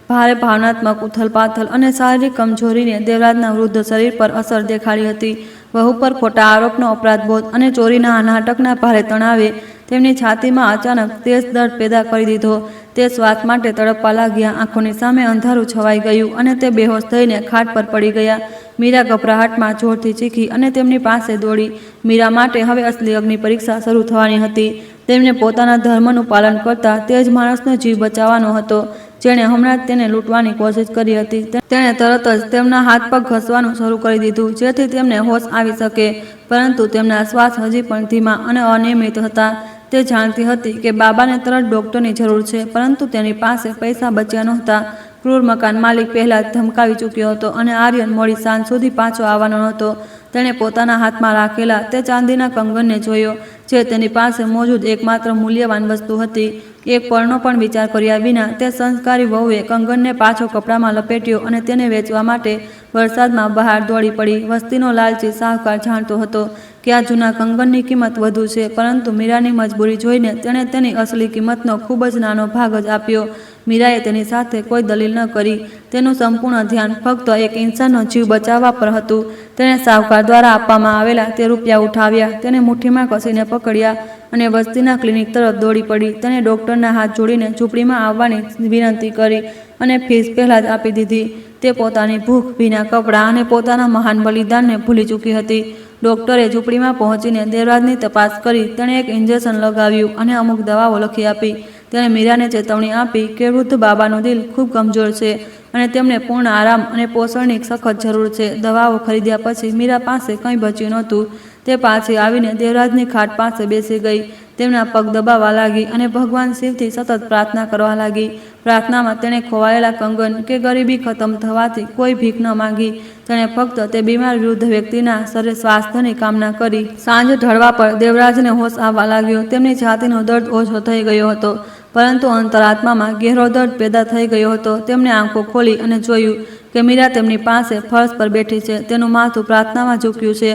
ભારે ભાવનાત્મક ઉથલપાથલ અને શારીરિક કમજોરીને દેવરાજના વૃદ્ધ શરીર પર અસર દેખાડી હતી. વહુ પર ખોટા આરોપનો અપરાધબોધ અને ચોરીના નાટકના ભારે તણાવે તેમની છાતીમાં અચાનક તેજ દર્દ પેદા કરી દીધો. તે શ્વાસ માટે તડપવા લાગ્યા. આંખોની સામે અંધારું છવાઈ ગયું અને તે બેહોશ થઈને ખાટ પર પડી ગયા. મીરા ગભરાહટમાં જોરથી ચીખી અને તેમની પાસે દોડી. મીરા માટે હવે અસલી અગ્નિ પરીક્ષા શરૂ થવાની હતી. તેમને પોતાના ધર્મનું પાલન કરતા તે જ માણસનો જીવ બચાવવાનો હતો જેણે હમણાં જ તેને લૂંટવાની કોશિશ કરી હતી. તેણે તરત જ તેમના હાથ પગ ઘસવાનું શરૂ કરી દીધું જેથી તેમને હોશ આવી શકે, પરંતુ તેમના શ્વાસ હજી પણ ધીમા અને અનિયમિત હતા. તે જાણતી હતી કે બાબાને તરત ડૉક્ટરની જરૂર છે, પરંતુ તેની પાસે પૈસા બચ્યા નહોતા. ક્રૂર મકાન માલિક પહેલાં જ ધમકાવી ચૂક્યો હતો અને આર્યન મોડી સાંજ સુધી પાછો આવવાનો નહોતો. તેણે પોતાના હાથમાં રાખેલા તે ચાંદીના કંગનને જોયો, જે તેની પાસે મોજૂદ એકમાત્ર મૂલ્યવાન વસ્તુ હતી. એક પળનો પણ વિચાર કર્યા વિના તે સંસ્કારી વહુએ કંગનને પાછો કપડામાં લપેટ્યો અને તેને વેચવા માટે વરસાદમાં બહાર દોડી પડી. વસ્તીનો લાલચી શાહુકાર જાણતો હતો કે આ જૂના કંગનની કિંમત વધુ છે, પરંતુ મીરાની મજબૂરી જોઈને તેણે તેની અસલી કિંમતનો ખૂબ જ નાનો ભાગ જ આપ્યો. મીરાએ તેની સાથે કોઈ દલીલ ન કરી. તેનું સંપૂર્ણ ધ્યાન ફક્ત એક ઇન્સાનનો જીવ બચાવવા પર હતું. તેણે શાહુકાર દ્વારા આપવામાં આવેલા તે રૂપિયા ઉઠાવ્યા, તેને મુઠ્ઠીમાં કસીને પકડ્યા અને વસ્તીના ક્લિનિક તરફ દોડી પડી. તેણે ડૉક્ટરના હાથ જોડીને ઝૂંપડીમાં આવવાની વિનંતી કરી અને ફીસ પહેલાં જ આપી દીધી. તે પોતાની ભૂખ, ભીના કપડાં અને પોતાના મહાન બલિદાનને ભૂલી ચૂકી હતી. ડૉક્ટરે ઝૂંપડીમાં પહોંચીને દેવરાજની તપાસ કરી. તેણે એક ઇન્જેક્શન લગાવ્યું અને અમુક દવાઓ લખી આપી. તેણે મીરાને ચેતવણી આપી કે વૃદ્ધ બાબાનું દિલ ખૂબ કમજોર છે અને તેમને પૂર્ણ આરામ અને પોષણની સખત જરૂર છે. દવાઓ ખરીદ્યા પછી મીરા પાસે કંઈ બચ્યું નહોતું. તે પાછી આવીને દેવરાજની ખાટ પાસે બેસી ગઈ. તેમના પગ દબાવવા લાગી અને ભગવાન શિવથી સતત પ્રાર્થના કરવા લાગી. પ્રાર્થનામાં તેણે ખોવાયેલા કંગન કે ગરીબી ખતમ થવાથી કોઈ ભીખ ન માંગી. તેણે ફક્ત તે બીમાર વૃદ્ધ વ્યક્તિના સ્વાસ્થ્યની કામના કરી. સાંજ ઢળવા પર દેવરાજને હોશ આવવા લાગ્યો. તેમની છાતીનો દર્દ ઓછો થઈ ગયો હતો, પરંતુ અંતરાત્મામાં ગહેરો દર્દ પેદા થઈ ગયો હતો. તેમણે આંખો ખોલી અને જોયું કે મીરા તેમની પાસે ફર્શ પર બેઠી છે. તેનું માથું પ્રાર્થનામાં ઝૂક્યું છે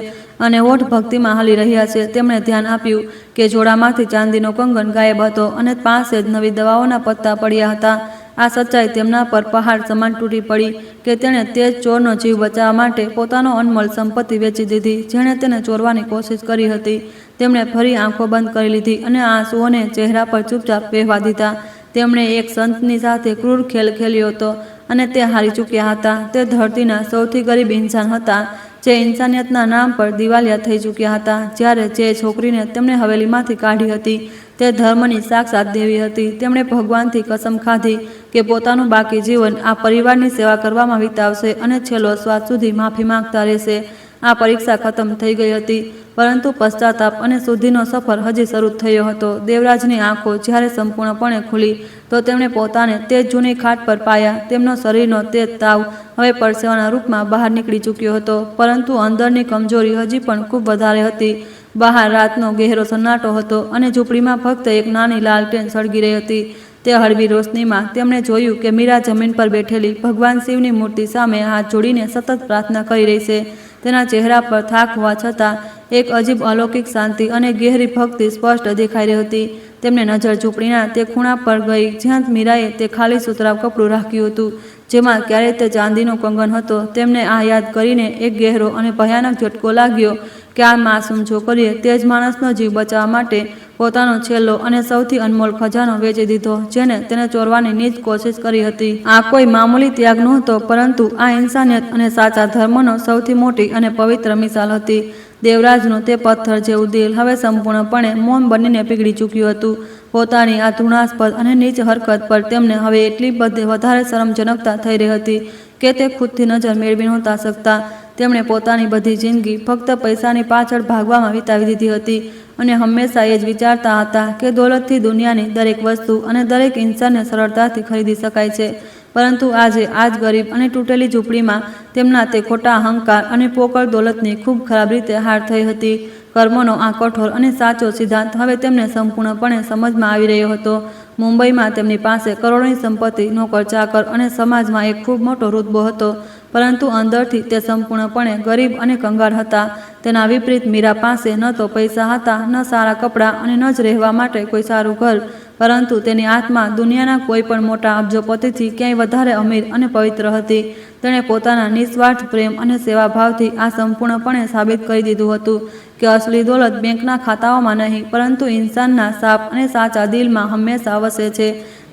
અને હોઠ ભક્તિમાં હલી રહ્યા છે. તેમણે ધ્યાન આપ્યું કે જોડામાંથી ચાંદીનો કંગન ગાયબ હતો અને પાસે જ નવી દવાઓના પત્તા પડ્યા હતા. આ સચ્ચાઈ તેમના પર પહાડ સમાન તૂટી પડી કે તેણે તે જ ચોરનો જીવ બચાવવા માટે પોતાનો અનમોલ સંપત્તિ વેચી દીધી, જેણે તેને ચોરવાની કોશિશ કરી હતી. તેમણે ફરી આંખો બંધ કરી લીધી અને આંસુઓને ચહેરા પર ચૂપચાપ વહેવા દીધા. તેમણે એક સંતની સાથે ક્રૂર ખેલ ખેલ્યો હતો અને તે હારી ચૂક્યા હતા. તે ધરતીના સૌથી ગરીબ ઇન્સાન હતા, જે ઇન્સાનિયતના નામ પર દિવાલિયા થઈ ચૂક્યા હતા. જ્યારે જે છોકરીને તેમણે હવેલીમાંથી કાઢી હતી તે ધર્મની સાક્ષાત દેવી હતી. તેમણે ભગવાનથી કસમ ખાધી કે પોતાનું બાકી જીવન આ પરિવારની સેવા કરવામાં વિતાવશે અને છેલ્લો શ્વાસ સુધી માફી માંગતા રહેશે. આ પરીક્ષા ખતમ થઈ ગઈ હતી, પરંતુ પશ્ચાતાપ અને શુદ્ધિનો સફર હજી શરૂ થયો હતો. દેવરાજની આંખો જ્યારે સંપૂર્ણપણે ખુલી તો તેમણે પોતાને તે જ જૂની ખાટ પર પાયા. તેમનો શરીરનો તે જ તાવ હવે પરસેવાના રૂપમાં બહાર નીકળી ચૂક્યો હતો, પરંતુ અંદરની કમજોરી હજી પણ ખૂબ વધારે હતી. બહાર રાતનો ગહેરો સન્નાટો હતો અને ઝૂંપડીમાં ફક્ત એક નાની લાલટેન સળગી રહી હતી. તે હળવી રોશનીમાં તેમણે જોયું કે મીરા જમીન પર બેઠેલી ભગવાન શિવની મૂર્તિ સામે હાથ જોડીને સતત પ્રાર્થના કરી રહી છે. તેના ચહેરા પર થાક હોવા છતાં એક અજીબ અલૌકિક શાંતિ અને ગહેરી ભક્તિ સ્પષ્ટ દેખાઈ રહી હતી. તેમને નજર ઝૂંપડીના તે ખૂણા પર ગઈ જ્યાં મીરાએ તે ખાલી સુતરાવ કપડું રાખ્યું હતું, જેમાં ક્યારેય તે ચાંદીનો કંગન હતો. તેમને આ યાદ કરીને એક ગહેરો અને ભયાનક ઝટકો લાગ્યો કે આ માસૂમ છોકરીએ તે જ માણસનો જીવ બચાવવા માટે પોતાનો છેલ્લો અને સૌથી અનમોલ ખજાનો વેચી દીધો, જેને તેને ચોરવાની નીચ કોશિશ કરી હતી. આ કોઈ મામૂલી ત્યાગ નહોતો, પરંતુ આ ઇન્સાનિયત અને સાચા ધર્મનો સૌથી મોટી અને પવિત્ર મિસાલ હતી. દેવરાજનું તે પથ્થર જેવું દિલ હવે સંપૂર્ણપણે મૌન બનીને પીગળી ચૂક્યું હતું. પોતાની આ તૃણાસ્પદ અને નીચ હરકત પર તેમને હવે એટલી બધી વધારે શરમજનકતા થઈ રહી હતી કે તે ખુદથી નજર મેળવી નહોતા શકતા. તેમણે પોતાની બધી જિંદગી ફક્ત પૈસાની પાછળ ભાગવામાં વિતાવી દીધી હતી અને હંમેશા એ જ વિચારતા હતા કે દોલતથી દુનિયાની દરેક વસ્તુ અને દરેક ઇન્સાનને સરળતાથી ખરીદી શકાય છે. પરંતુ આજે આ જ ગરીબ અને તૂટેલી ઝૂંપડીમાં તેમના તે ખોટા અહંકાર અને પોકળ દોલતની ખૂબ ખરાબ રીતે હાર થઈ હતી. કર્મનો આ કઠોર અને સાચો સિદ્ધાંત હવે તેમને સંપૂર્ણપણે સમજમાં આવી રહ્યો હતો. મુંબઈમાં તેમની પાસે કરોડોની સંપત્તિ, નોકર ચાકર અને સમાજમાં એક ખૂબ મોટો રૂતબો હતો, પરંતુ અંદરથી તે સંપૂર્ણપણે ગરીબ અને કંગાળ હતા. તેના વિપરીત મીરા પાસે ન તો પૈસા હતા, ન સારા કપડાં અને ન જ રહેવા માટે કોઈ સારું ઘર, પરંતુ તેની આત્મા દુનિયાના કોઈ પણ મોટા અબજોપતિથી ક્યાંય વધારે અમીર અને પવિત્ર હતી. તેણે પોતાના નિસ્વાર્થ પ્રેમ અને સેવાભાવથી આ સંપૂર્ણપણે સાબિત કરી દીધું હતું કે અસલી દોલત બેંકના ખાતાઓમાં નહીં, પરંતુ ઇન્સાનના સાફ અને સાચા દિલમાં હંમેશા વસે છે.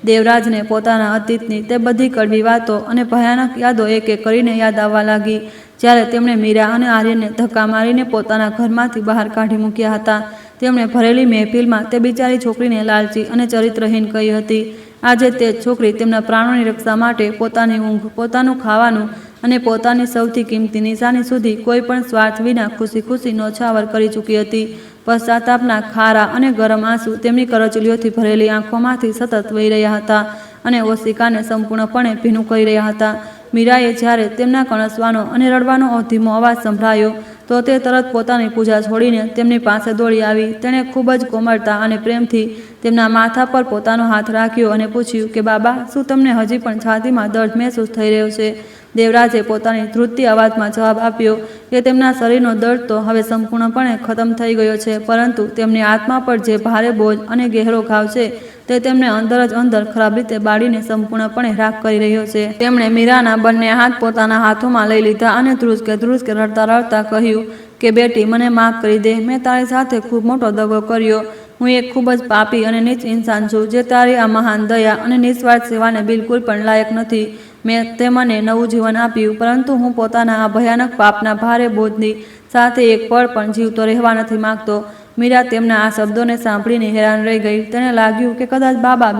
દેવરાજને પોતાના અતીતની તે બધી કડવી વાતો અને ભયાનક યાદો એક એક કરીને યાદ આવવા લાગી. જ્યારે તેમણે મીરા અને આર્યનને ધક્કા મારીને પોતાના ઘરમાંથી બહાર કાઢી મૂક્યા હતા, તેમણે ભરેલી મહેફિલમાં તે બિચારી છોકરીને લાલચી અને ચરિત્રહીન કહી હતી. આજે તે જ છોકરી તેમના પ્રાણોની રક્ષા માટે પોતાની ઊંઘ, પોતાનું ખાવાનું અને પોતાની સૌથી કિંમતી નિશાની સુધી કોઈ પણ સ્વાર્થ વિના ખુશી ખુશી ન્યોછાવર કરી ચૂકી હતી. પશ્ચાતાપના ખારા અને ગરમ આંસુ તેમની કરચલીઓથી ભરેલી આંખોમાંથી સતત વહી રહ્યા હતા અને ઓશિકાને સંપૂર્ણપણે ભીનું કરી રહ્યા હતા. મીરાએ જ્યારે તેમના કણસવાનો અને રડવાનો ધીમો અવાજ સંભળાયો તો તે તરત પોતાની પૂજા છોડીને તેમની પાસે દોડી આવી. તેણે ખૂબ જ કોમળતા અને પ્રેમથી તેમના માથા પર પોતાનો હાથ રાખ્યો અને પૂછ્યું કે બાબા, શું તમને હજી પણ છાતીમાં દર્દ મહેસૂસ થઈ રહ્યો છે? દેવરાજે પોતાની ધ્રુજતી અવાજમાં જવાબ આપ્યો કે તેમના શરીરનો દર્દ તો હવે સંપૂર્ણપણે ખતમ થઈ ગયો છે, પરંતુ તેમની આત્મા પર જે ભારે બોજ અને ગહેરો ઘાવ છે તે તેમને અંદર જ અંદર ખરાબ રીતે બાળીને સંપૂર્ણપણે રાખ કરી રહ્યો છે. તેમણે મીરાના બંને હાથ પોતાના હાથોમાં લઈ લીધા અને ધ્રુજકે રડતા રડતા કહ્યું કે બેટી, મને માફ કરી દે. મેં તારી સાથે ખૂબ મોટો દગો કર્યો. હું એક ખૂબ જ પાપી અને નીચ ઇન્સાન છું, જે તારી આ મહાન દયા અને નિસ્વાર્થ સેવાને બિલકુલ પણ લાયક નથી. તે મને નવું જીવન આપ્યું, પરંતુ હું પોતાના આ ભયાનક પાપના ભારે બોજની સાથે એક પળ પણ જીવતો રહેવા નથી માંગતો. મીરા તેમના આ શબ્દોને સાંભળીને હેરાન રહી ગઈ. તેને લાગ્યું કે કદાચ બાબા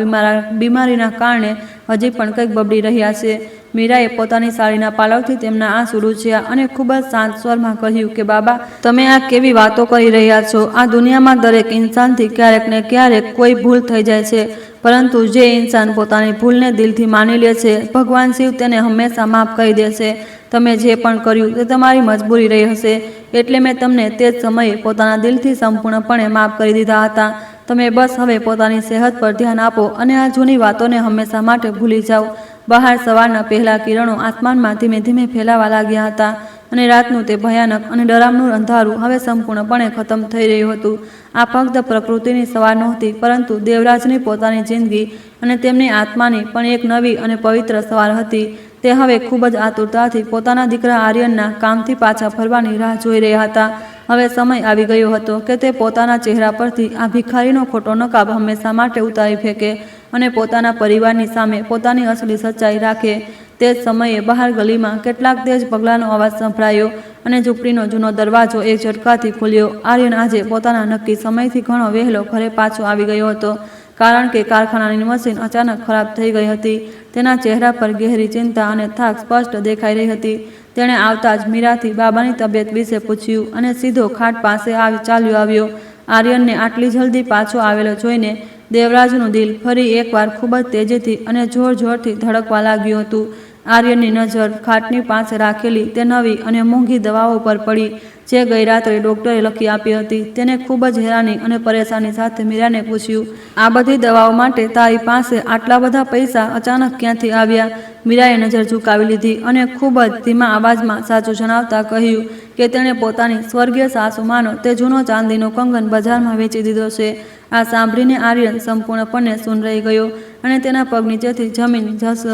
બીમારીના કારણે હજી પણ કંઈક બબડી રહ્યા છે. મીરાએ પોતાની સાડીના પાલવથી તેમના આંસુ લૂછ્યા અને ખૂબ જ શાંત સ્વરમાં કહ્યું કે બાબા, તમે આ કેવી વાતો કરી રહ્યા છો? આ દુનિયામાં દરેક ઇન્સાનથી ક્યારેક ને ક્યારેક કોઈ ભૂલ થઈ જાય છે, પરંતુ જે ઇન્સાન પોતાની ભૂલને દિલથી માની લે છે, ભગવાન શિવ તેને હંમેશા માફ કરી દે છે. તમે જે પણ કર્યું તે તમારી મજબૂરી રહી હશે, એટલે મેં તમને તે જ સમયે પોતાના દિલથી સંપૂર્ણપણે માફ કરી દીધા હતા. તમે બસ હવે પોતાની સેહત પર ધ્યાન આપો અને આ જૂની વાતોને હંમેશા માટે ભૂલી જાઓ. બહાર સવારના પહેલા કિરણો આસમાનમાં ધીમે ધીમે ફેલાવા લાગ્યા હતા અને રાતનું તે ભયાનક અને ડરામણું અંધારું હવે સંપૂર્ણપણે ખતમ થઈ રહ્યું હતું. આ ફક્ત પ્રકૃતિની સવાર નહોતી, પરંતુ દેવરાજની પોતાની જિંદગી અને તેમની આત્માની પણ એક નવી અને પવિત્ર સવાર હતી. તે હવે ખૂબ જ આતુરતાથી પોતાના દીકરા આર્યનના કામથી પાછા ફરવાની રાહ જોઈ રહ્યા હતા. હવે સમય આવી ગયો હતો કે તે પોતાના ચહેરા પરથી આ ભિખારીનો ખોટો નકાબ હંમેશા માટે ઉતારી ફેંકે અને પોતાના પરિવારની સામે પોતાની અસલી સચ્ચાઈ રાખે. તે જ સમયે બહાર ગલીમાં કેટલાક તેજ પગલાંનો અવાજ સંભળાયો અને ઝૂંપડીનો જૂનો દરવાજો એક ઝટકાથી ખુલ્યો. આર્યન આજે પોતાના નક્કી સમયથી ઘણો વહેલો ઘરે પાછો આવી ગયો હતો, કારણ કે કારખાનાની મશીન અચાનક ખરાબ થઈ ગઈ હતી. તેના ચહેરા પર ગહેરી ચિંતા અને થાક સ્પષ્ટ દેખાઈ રહી હતી. તેણે આવતા જ મીરાથી બાબાની તબિયત વિશે પૂછ્યું અને સીધો ખાટ પાસે ચાલ્યો આવ્યો. આર્યનને આટલી જલ્દી પાછો આવેલો જોઈને દેવરાજનું દિલ ફરી એકવાર ખૂબ જ તેજીથી અને જોર જોરથી ધડકવા લાગ્યું હતું. આર્યનની નજર ખાટની પાસે રાખેલી તે નવી અને મોંઘી દવાઓ પર પડી જે ગઈ રાત્રે ડૉક્ટરે લખી આપી હતી. તેને ખૂબ જ હેરાની અને પરેશાની સાથે મીરાને પૂછ્યું, આ બધી દવાઓ માટે તારી પાસે આટલા બધા પૈસા અચાનક ક્યાંથી આવ્યા? મીરાએ નજર ઝુકાવી લીધી અને ખૂબ જ ધીમા અવાજમાં સાચું જણાવતા કહ્યું કે તેણે પોતાની સ્વર્ગીય સાસુમાનો તે જૂનો ચાંદીનો કંગન બજારમાં વેચી દીધો છે. આ સાંભળીને આર્યન સંપૂર્ણપણે સૂન રહી ગયો અને તેના પગ નીચેથી જમીન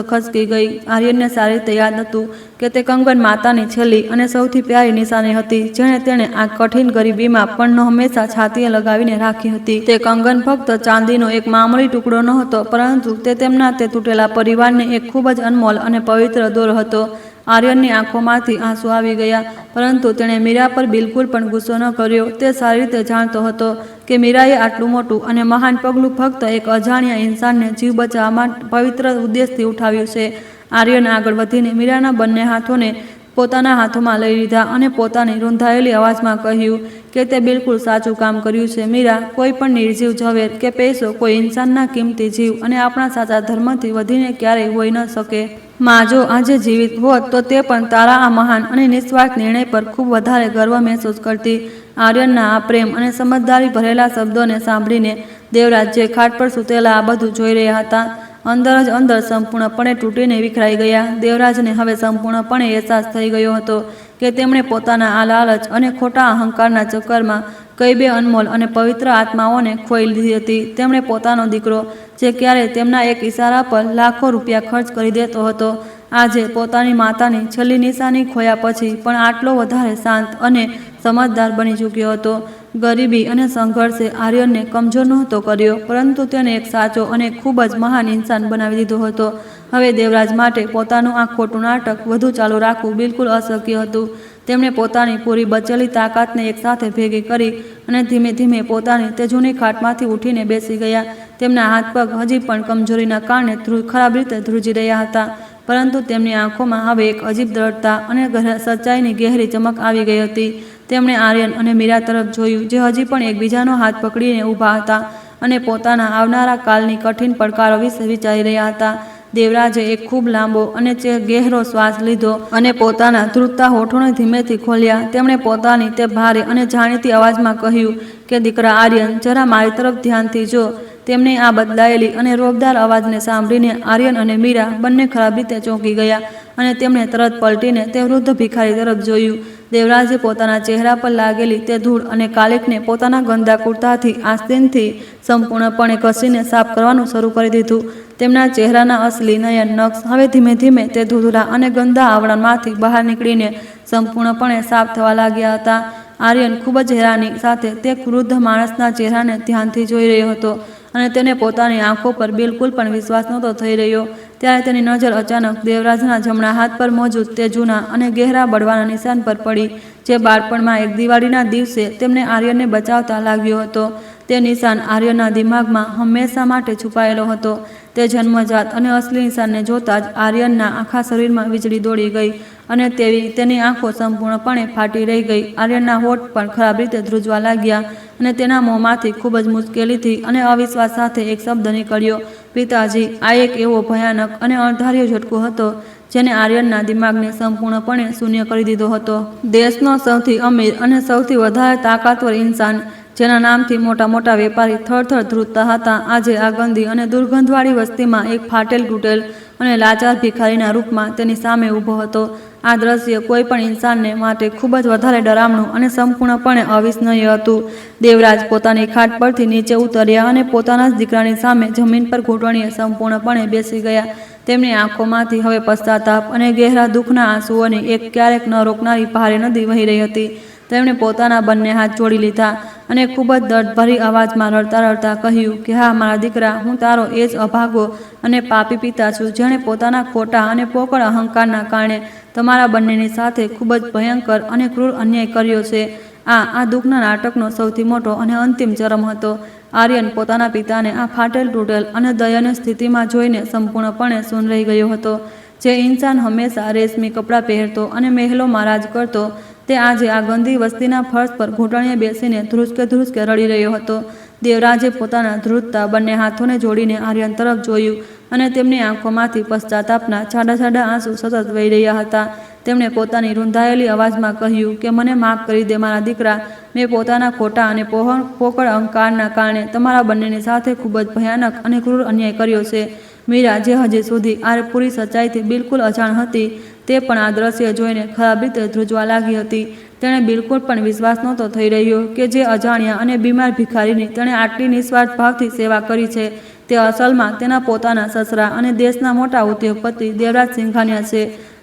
ખસકી ગઈ. આર્યનને સારી રીતે યાદ હતું કે તે કંગન માતાની છેલ્લી અને સૌથી પ્યારી નિશાની હતી, જેણે તેણે આ કઠિન ગરીબીમાં પણ હંમેશા છાતીએ લગાવીને રાખી હતી. તે કંગન ફક્ત ચાંદીનો એક મામૂલી ટુકડો નહોતો, પરંતુ તે તેમના તે તૂટેલા પરિવારને એક ખૂબ જ અનમોલ અને પવિત્ર દોર હતો. આર્યનની આંખોમાંથી આંસુ આવી ગયા, પરંતુ તેણે મીરા પર બિલકુલ પણ ગુસ્સો ન કર્યો. તે સારી રીતે જાણતો હતો કે મીરાએ આટલું મોટું અને મહાન પગલું ફક્ત એક અજાણ્યા ઇન્સાનને જીવ બચાવવા માટે પવિત્ર ઉદ્દેશથી ઉઠાવ્યું છે. આર્યન આગળ વધીને મીરાના બંને હાથોને પોતાના હાથોમાં લઈ લીધા અને પોતાની રૂંધાયેલી અવાજમાં કહ્યું કે તે બિલકુલ સાચું કામ કર્યું છે. મીરા, કોઈ પણ નિર્જીવ ઝવેર કે પૈસો કોઈ ઇન્સાનના કિંમતી જીવ અને આપણા સાચા ધર્મથી વધીને ક્યારેય હોઈ ન શકે. માં, જો આજે જીવિત હોત તો તે પણ તારા આ મહાન અને નિસ્વાર્થ નિર્ણય પર ખૂબ વધારે ગર્વ મહેસૂસ કરતી. આર્યનના આ પ્રેમ અને સમજદારી ભરેલા શબ્દોને સાંભળીને દેવરાજ, જે ખાટ પર સૂતેલા આ બધું જોઈ રહ્યા હતા, અંદર જ અંદર સંપૂર્ણપણે તૂટીને વિખરાઈ ગયા. દેવરાજને હવે સંપૂર્ણપણે અહેસાસ થઈ ગયો હતો કે તેમણે પોતાના આ લાલચ અને ખોટા અહંકારના ચક્કરમાં કઈ બે અનમોલ અને પવિત્ર આત્માઓને ખોઈ લીધી હતી. તેમણે પોતાનો દીકરો, જે ક્યારેય તેમના એક ઈશારા પર લાખો રૂપિયા ખર્ચ કરી દેતો હતો, આજે પોતાની માતાની છેલ્લી નિશાની ખોયા પછી પણ આટલો વધારે શાંત અને સમજદાર બની ચૂક્યો હતો. ગરીબી અને સંઘર્ષે આર્યનને કમજોર નહોતો કર્યો, પરંતુ તેને એક સાચો અને ખૂબ જ મહાન ઇન્સાન બનાવી દીધો હતો. હવે દેવરાજ માટે પોતાનું આ ખોટું નાટક વધુ ચાલુ રાખવું બિલકુલ અશક્ય હતું. તેમણે પોતાની પૂરી બચેલી તાકાતને એકસાથે ભેગી કરી અને ધીમે ધીમે પોતાની તે જૂની ખાટમાંથી ઉઠીને બેસી ગયા. તેમના હાથ પગ હજી પણ કમજોરીના કારણે ખરાબ રીતે ધ્રુજી રહ્યા હતા, પરંતુ તેમની આંખોમાં હવે એક અજીબ દ્રઢતા અને સચ્ચાઈની ગહેરી ચમક આવી ગઈ હતી. તેમણે આર્યન અને મીરા તરફ જોયું, જે હજી પણ એકબીજાનો હાથ પકડીને ઊભા હતા અને પોતાના આવનારા કાલની કઠિન પડકારો વિશે વિચારી રહ્યા હતા. દેવરાજે એક ખૂબ લાંબો અને ગહેરો શ્વાસ લીધો અને પોતાના ધ્રુજતા હોઠોને ધીમેથી ખોલ્યા. તેમણે પોતાની તે ભારે અને જાણીતી અવાજમાં કહ્યું કે દીકરા આર્યન, જરા મારી તરફ ધ્યાનથી જો. તેમની આ બદલાયેલી અને રોબદાર અવાજને સાંભળીને આર્યન અને મીરા બંને ખરાબ રીતે ચોંકી ગયા અને તેમણે તરત પલટીને તે વૃદ્ધ ભિખારી તરફ જોયું. દેવરાજે પોતાના ચહેરા પર લાગેલી તે ધૂળ અને કાલિકને પોતાના ગંદા કુર્તાથી આસ્તીનથી સંપૂર્ણપણે ઘસીને સાફ કરવાનું શરૂ કરી દીધું. તેમના ચહેરાના અસલી નયન નક્ષ હવે ધીમે ધીમે તે ધૂળા અને ગંદા આવરણમાંથી બહાર નીકળીને સંપૂર્ણપણે સાફ થવા લાગ્યા હતા. આર્યન ખૂબ જ હેરાની સાથે તે વૃદ્ધ માણસના ચહેરાને ધ્યાનથી જોઈ રહ્યો હતો અને તેને પોતાની આંખો પર બિલકુલ પણ વિશ્વાસ નહોતો થઈ રહ્યો. ત્યારે તેની નજર અચાનક દેવરાજના જમણા હાથ પર મોજૂદ તે જૂના અને ગહેરા બળવાના નિશાન પર પડી, જે બાળપણમાં એક દિવાળીના દિવસે તેમને આર્યનને બચાવતા લાગ્યો હતો. તે નિશાન આર્યનના દિમાગમાં હંમેશા માટે છુપાયેલો હતો. તે જન્મજાત અને અસલી નિશાનને જોતાં જ આર્યનના આખા શરીરમાં વીજળી દોડી ગઈ અને તેની આંખો સંપૂર્ણપણે ફાટી રહી ગઈ. આર્યનના હોઠ પણ ખરાબ રીતે ધ્રુજવા લાગ્યા અને તેના મોંમાંથી ખૂબ જ મુશ્કેલીથી અને અવિશ્વાસ સાથે એક શબ્દ નીકળ્યો, પિતાજી. આ એક એવો ભયાનક અને અણધાર્યો ઝટકો હતો જેને આર્યનના દિમાગને સંપૂર્ણપણે શૂન્ય કરી દીધો હતો. દેશનો સૌથી અમીર અને સૌથી વધારે તાકાતવર ઇન્સાન, જેના નામથી મોટા મોટા વેપારી થરથર ધ્રુજતા હતા, આજે આ ગંદી અને દુર્ગંધવાળી વસ્તીમાં એક ફાટેલ તૂટેલ અને લાચાર ભિખારીના રૂપમાં તેની સામે ઊભો હતો. આ દ્રશ્ય કોઈ પણ ઇન્સાનને માટે ખૂબ જ વધારે ડરામણું અને સંપૂર્ણપણે અવિશ્વસનીય હતું. દેવરાજ પોતાની ખાટ પરથી નીચે ઉતર્યા અને પોતાના જ દીકરાની સામે જમીન પર ઘૂંટણીએ સંપૂર્ણપણે બેસી ગયા. તેમની આંખોમાંથી હવે પશ્ચાતાપ અને ગહેરા દુઃખના આંસુઓની એક ક્યારેક ન રોકનારી ભારે નદી વહી રહી હતી. તેમણે પોતાના બંને હાથ જોડી લીધા અને ખૂબ જ દર્દભરી અવાજમાં રડતા રડતા કહ્યું કે હા મારા દીકરા, હું તારો એ જ અભાગો અને પાપી પિતા છું, જેણે પોતાના ખોટા અને પોકળ અહંકારના કારણે તમારા બંનેની સાથે ખૂબ જ ભયંકર અને ક્રૂર અન્યાય કર્યો છે. આ દુઃખના નાટકનો સૌથી મોટો અને અંતિમ ચરમ હતો. આર્યન પોતાના પિતાને આ ફાટેલ તૂટેલ અને દયનીય સ્થિતિમાં જોઈને સંપૂર્ણપણે સૂન રહી ગયો હતો. જે ઇન્સાન હંમેશા રેશમી કપડાં પહેરતો અને મહેલોમાં રાજ કરતો, તે આજે આ ગંદી વસ્તીના ફર્શ પર ઘૂંટણીએ બેસીને ધ્રુજકે રડી રહ્યો હતો. દેવરાજે પોતાના ધ્રુજતા બંને હાથોને જોડીને આર્યન તરફ જોયું અને તેમની આંખોમાંથી પશ્ચાતાપના છાડા છાડા આંસુ સતત વહી રહ્યા હતા. તેમણે પોતાની રૂંધાયેલી અવાજમાં કહ્યું કે મને માફ કરી દે મારા દીકરા. મેં પોતાના ખોટા અને પોકળ અહંકારના કારણે તમારા બંનેની સાથે ખૂબ જ ભયાનક અને ક્રૂર અન્યાય કર્યો છે. મીરા, જે હજી સુધી આ પૂરી સચ્ચાઈથી બિલકુલ અજાણ હતી, તે પણ આ દ્રશ્ય જોઈને ખરાબ રીતે ધ્રુજવા લાગી હતી. તેણે બિલકુલ પણ વિશ્વાસ નહોતો થઈ રહ્યો કે જે અજાણ્યા અને બીમાર ભિખારીની તેણે આટલી નિસ્વાર્થ ભાવથી સેવા કરી છે તે અસલમાં તેના પોતાના સસરા અને દેશના મોટા ઉદ્યોગપતિ દેવરાજ સિંઘાનિયા છે.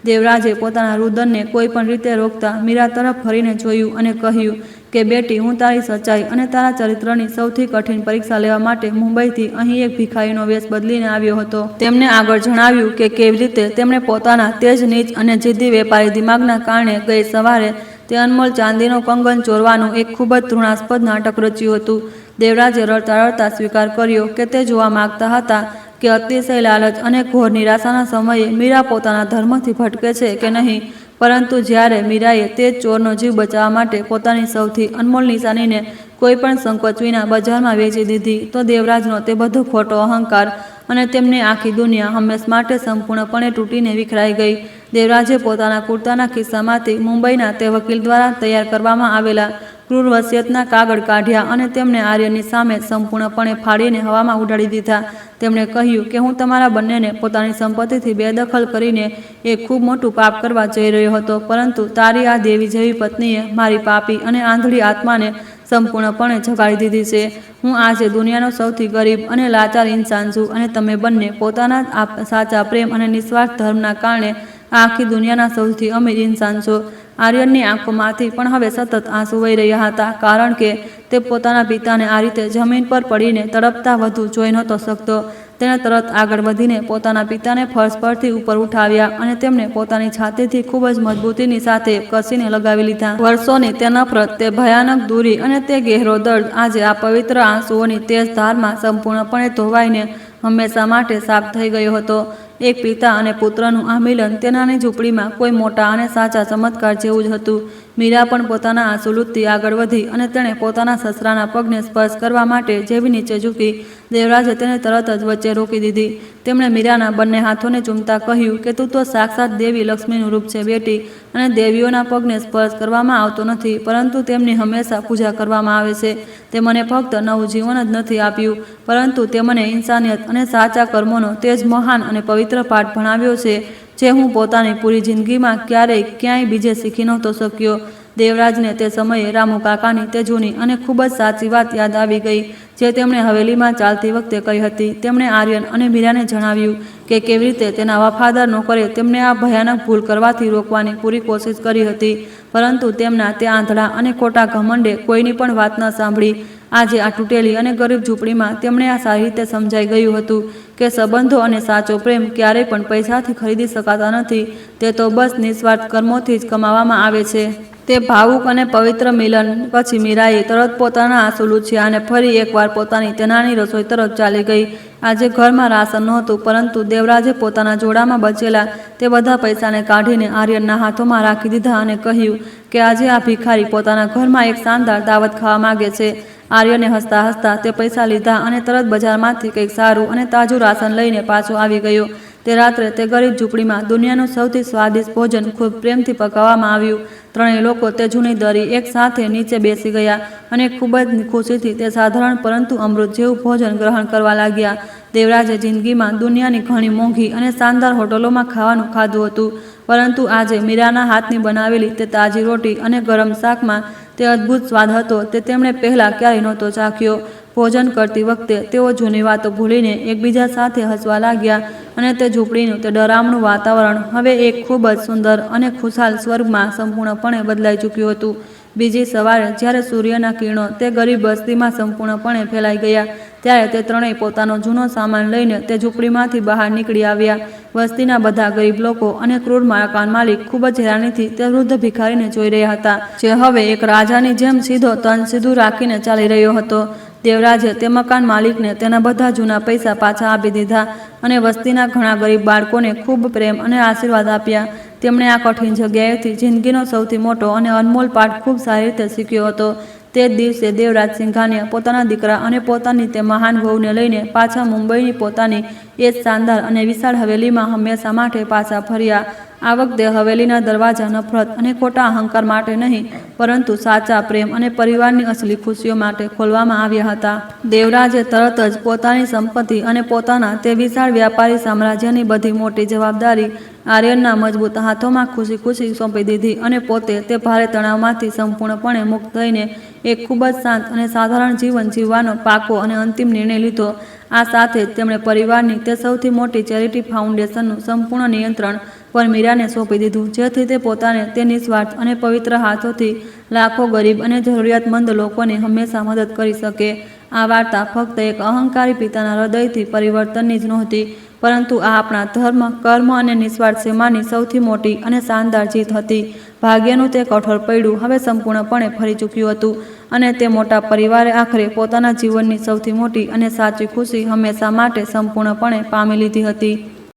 દેવરાજે પોતાના રુદનને કોઈ પણ રીતે રોકતા મીરા તરફ ફરીને જોયું અને કહ્યું કે બેટી, હું તારી સચ્ચાઈ અને તારા ચરિત્રની સૌથી કઠિન પરીક્ષા લેવા માટે મુંબઈથી અહીં એક ભિખારીનો વેશ બદલીને આવ્યો હતો. તેમણે આગળ જણાવ્યું કે કેવી રીતે તેમણે પોતાના તેજ નીચ અને જિદ્દી વેપારી દિમાગના કારણે ગઈ સવારે તે અનમોલ ચાંદીનો કંગન ચોરવાનું એક ખૂબ જ તૃણાસ્પદ નાટક રચ્યું હતું. દેવરાજે રડતા રડતા સ્વીકાર કર્યો કે તે જોવા માગતા હતા કે અતિશય લાલચ અને ઘોર નિરાશાના સમયે મીરા પોતાના ધર્મથી ભટકે છે કે નહીં. પરંતુ જ્યારે મીરાએ તે જ ચોરનો જીવ બચાવવા માટે પોતાની સૌથી અનમોલ નિશાનીને કોઈ પણ સંકોચ વિના બજારમાં વેચી દીધી તો દેવરાજનો તે બધો ખોટો અહંકાર અને તેમની આખી દુનિયા હંમેશ માટે સંપૂર્ણપણે તૂટીને વિખરાઈ ગઈ. દેવરાજે પોતાના કુર્તાના ખિસ્સામાંથી મુંબઈના તે વકીલ દ્વારા તૈયાર કરવામાં આવેલા ક્રૂર વસિયતના કાગળ કાઢ્યા અને તેમને આર્યનની સામે સંપૂર્ણપણે ફાડીને હવામાં ઉડાડી દીધા. તેમણે કહ્યું કે હું તમારા બંનેને પોતાની સંપત્તિથી બેદખલ કરીને એક ખૂબ મોટું પાપ કરવા જઈ રહ્યો હતો, પરંતુ તારી આ દેવી જેવી પત્નીએ મારી પાપી અને આંધળી આત્માને સંપૂર્ણપણે જગાડી દીધી છે. હું આજે દુનિયાનો સૌથી ગરીબ અને લાચાર ઇન્સાન છું અને તમે બંને પોતાના સાચા પ્રેમ અને નિસ્વાર્થ ધર્મના કારણે આ આખી દુનિયાના સૌથી અમીર ઇન્સાન છો. આર્યનની આંખોમાંથી પણ હવે સતત આંસુ વહી રહ્યા હતા, કારણ કે તે પોતાના પિતાને આ રીતે જમીન પર પડીને તડપતા વધુ જોઈ નહોતો શકતો. તેણે તરત આગળ વધીને પોતાના પિતાને ફર્શ પરથી ઉપર ઉઠાવ્યા અને તેમને પોતાની છાતીથી ખૂબ જ મજબૂતીની સાથે કસીને લગાવી લીધા. વર્ષોની તે નફરત, તે ભયાનક દૂરી અને તે ગહેરો દર્દ આજે આ પવિત્ર આંસુઓની તેજ ધારમાં સંપૂર્ણપણે ધોવાઈને હંમેશા માટે સાફ થઈ ગયો હતો. એક પિતા અને પુત્રનું આ મિલન તે નાની ઝૂંપડીમાં કોઈ મોટા અને સાચા ચમત્કાર જેવું જ હતું. મીરા પણ પોતાના આંસુ લૂંટતી આગળ વધી અને તેણે પોતાના સસરાના પગને સ્પર્શ કરવા માટે જેવી નીચે ઝૂકી, દેવરાજે તેને તરત જ વચ્ચે રોકી દીધી. તેમણે મીરાના બંને હાથોને ચૂમતા કહ્યું કે તું તો સાક્ષાત દેવી લક્ષ્મીનું રૂપ છે બેટી, અને દેવીઓના પગને સ્પર્શ કરવામાં આવતો નથી, પરંતુ તેમની હંમેશા પૂજા કરવામાં આવે છે. તે મને ફક્ત નવું જીવન જ નથી આપ્યું, પરંતુ તે મને ઇન્સાનિયત અને સાચા કર્મોનો તે જ મહાન અને પવિત્ર પાઠ ભણાવ્યો છે જે હું પોતાની પૂરી જિંદગીમાં ક્યાંય બીજે શીખી નહોતો શક્યો. દેવરાજને તે સમયે રામુ કાકાની તે જૂની અને ખૂબ જ સાચી વાત યાદ આવી ગઈ જે તેમણે હવેલીમાં ચાલતી વખતે કહી હતી. તેમણે આર્યન અને મીરાને જણાવ્યું કે કેવી રીતે તેના વફાદાર નોકરે તેમને આ ભયાનક ભૂલ કરવાથી રોકવાની પૂરી કોશિશ કરી હતી, પરંતુ તેમના તે આંધળા અને ખોટા ઘમંડે કોઈની પણ વાત ન સાંભળી. આજે આ તૂટેલી અને ગરીબ ઝૂંપડીમાં તેમણે આ સારી રીતે સમજાઈ ગયું હતું કે સંબંધો અને સાચો પ્રેમ ક્યારેય પણ પૈસાથી ખરીદી શકાતા નથી. તે તો બસ નિસ્વાર્થ કર્મોથી જ કમાવામાં આવે છે. તે ભાવુક અને પવિત્ર મિલન પછી મીરાએ તરત પોતાના આંસુ લૂછ્યા અને ફરી એકવાર પોતાની તે નાની રસોઈ તરફ ચાલી ગઈ. આજે ઘરમાં રાશન નહોતું, પરંતુ દેવરાજે પોતાના જોડામાં બચેલા તે બધા પૈસાને કાઢીને આર્યનના હાથોમાં રાખી દીધા અને કહ્યું કે આજે આ ભિખારી પોતાના ઘરમાં એક શાનદાર દાવત ખાવા માગે છે. આર્યને હસતા હસતા તે પૈસા લીધા અને તરત બજારમાંથી કંઈક સારું અને તાજું રાશન લઈને પાછો આવી ગયો. તે રાત્રે તે ગરીબ ઝૂંપડીમાં દુનિયાનું સૌથી સ્વાદિષ્ટ ભોજન ખૂબ પ્રેમથી પકાવવામાં આવ્યું. ત્રણેય લોકો તે જૂની દરી એક સાથે નીચે બેસી ગયા અને ખૂબ જ ખુશીથી તે સાધારણ પરંતુ અમૃત જેવું ભોજન ગ્રહણ કરવા લાગ્યા. દેવરાજે જિંદગીમાં દુનિયાની ઘણી મોંઘી અને શાનદાર હોટલોમાં ખાવાનું ખાધું હતું, પરંતુ આજે મીરાના હાથની બનાવેલી તે તાજી રોટી અને ગરમ શાકમાં તે અદ્ભુત સ્વાદ હતો તે તેમણે પહેલાં ક્યારેય નહોતો ચાખ્યો. ભોજન કરતી વખતે તેઓ જૂની વાતો ભૂલીને એકબીજા સાથે હસવા લાગ્યા અને તે ઝૂંપડીનું તે ડરામણું વાતાવરણ હવે એક ખૂબ જ સુંદર અને ખુશાલ સ્વર્ગમાં સંપૂર્ણપણે બદલાઈ ચૂક્યું હતું. બીજી સવારે જ્યારે સૂર્યના કિરણો તે ગરીબ વસ્તીમાં સંપૂર્ણપણે ફેલાઈ ગયા, ત્યારે તે ત્રણેય પોતાનો જૂનો સામાન લઈને તે ઝૂંપડીમાંથી બહાર નીકળી આવ્યા. વસ્તીના બધા ગરીબ લોકો અને ક્રૂર મકાન માલિક ખૂબ જ હેરાનીથી તે વૃદ્ધ ભિખારીને જોઈ રહ્યા હતા, જે હવે એક રાજાની જેમ સીધો તન સીધું રાખીને ચાલી રહ્યો હતો. દેવરાજે તે મકાન માલિકને તેના બધા જૂના પૈસા પાછા આપી દીધા અને વસ્તીના ઘણા ગરીબ બાળકોને ખૂબ પ્રેમ અને આશીર્વાદ આપ્યા. તેમણે આ કઠિન જગ્યાએથી જિંદગીનો સૌથી મોટો અને અનમોલ પાઠ ખૂબ સારી રીતે શીખ્યો હતો. તે જ દિવસે દેવરાજ સિંઘાનિયા પોતાના દીકરા અને પોતાની તે મહાન વહુને લઈને પાછા મુંબઈની પોતાની એ જ શાનદાર અને વિશાળ હવેલીમાં હંમેશા માટે પાછા ફર્યા. આ વખતે હવેલીના દરવાજા નફરત અને ખોટા અહંકાર માટે નહીં, પરંતુ સાચા પ્રેમ અને પરિવારની અસલી ખુશીઓ માટે ખોલવામાં આવ્યા હતા. દેવરાજે તરત જ પોતાની સંપત્તિ અને પોતાના તે વિશાળ વ્યાપારી સામ્રાજ્યની બધી મોટી જવાબદારી આર્યનના મજબૂત હાથોમાં ખુશી ખુશી સોંપી દીધી અને પોતે તે ભારે તણાવમાંથી સંપૂર્ણપણે મુક્ત થઈને એક ખૂબ જ શાંત અને સાધારણ જીવન જીવવાનો પાકો અને અંતિમ નિર્ણય લીધો. આ સાથે જ તેમણે પરિવારની તે સૌથી મોટી ચેરિટી ફાઉન્ડેશનનું સંપૂર્ણ નિયંત્રણ પર મીરાને સોંપી દીધું, જેથી તે પોતાને તે નિસ્વાર્થ અને પવિત્ર હાથોથી લાખો ગરીબ અને જરૂરિયાતમંદ લોકોને હંમેશા મદદ કરી શકે. આ વાર્તા ફક્ત એક અહંકારી પિતાના હૃદયથી પરિવર્તનની જ નહોતી, પરંતુ આ આપણા ધર્મ, કર્મ અને નિસ્વાર્થ સેવાની સૌથી મોટી અને શાનદાર જીત હતી. ભાગ્યનું તે કઠોર પૈડું હવે સંપૂર્ણપણે ફરી ચૂક્યું હતું અને તે મોટા પરિવારે આખરે પોતાના જીવનની સૌથી મોટી અને સાચી ખુશી હંમેશા માટે સંપૂર્ણપણે પામી લીધી હતી.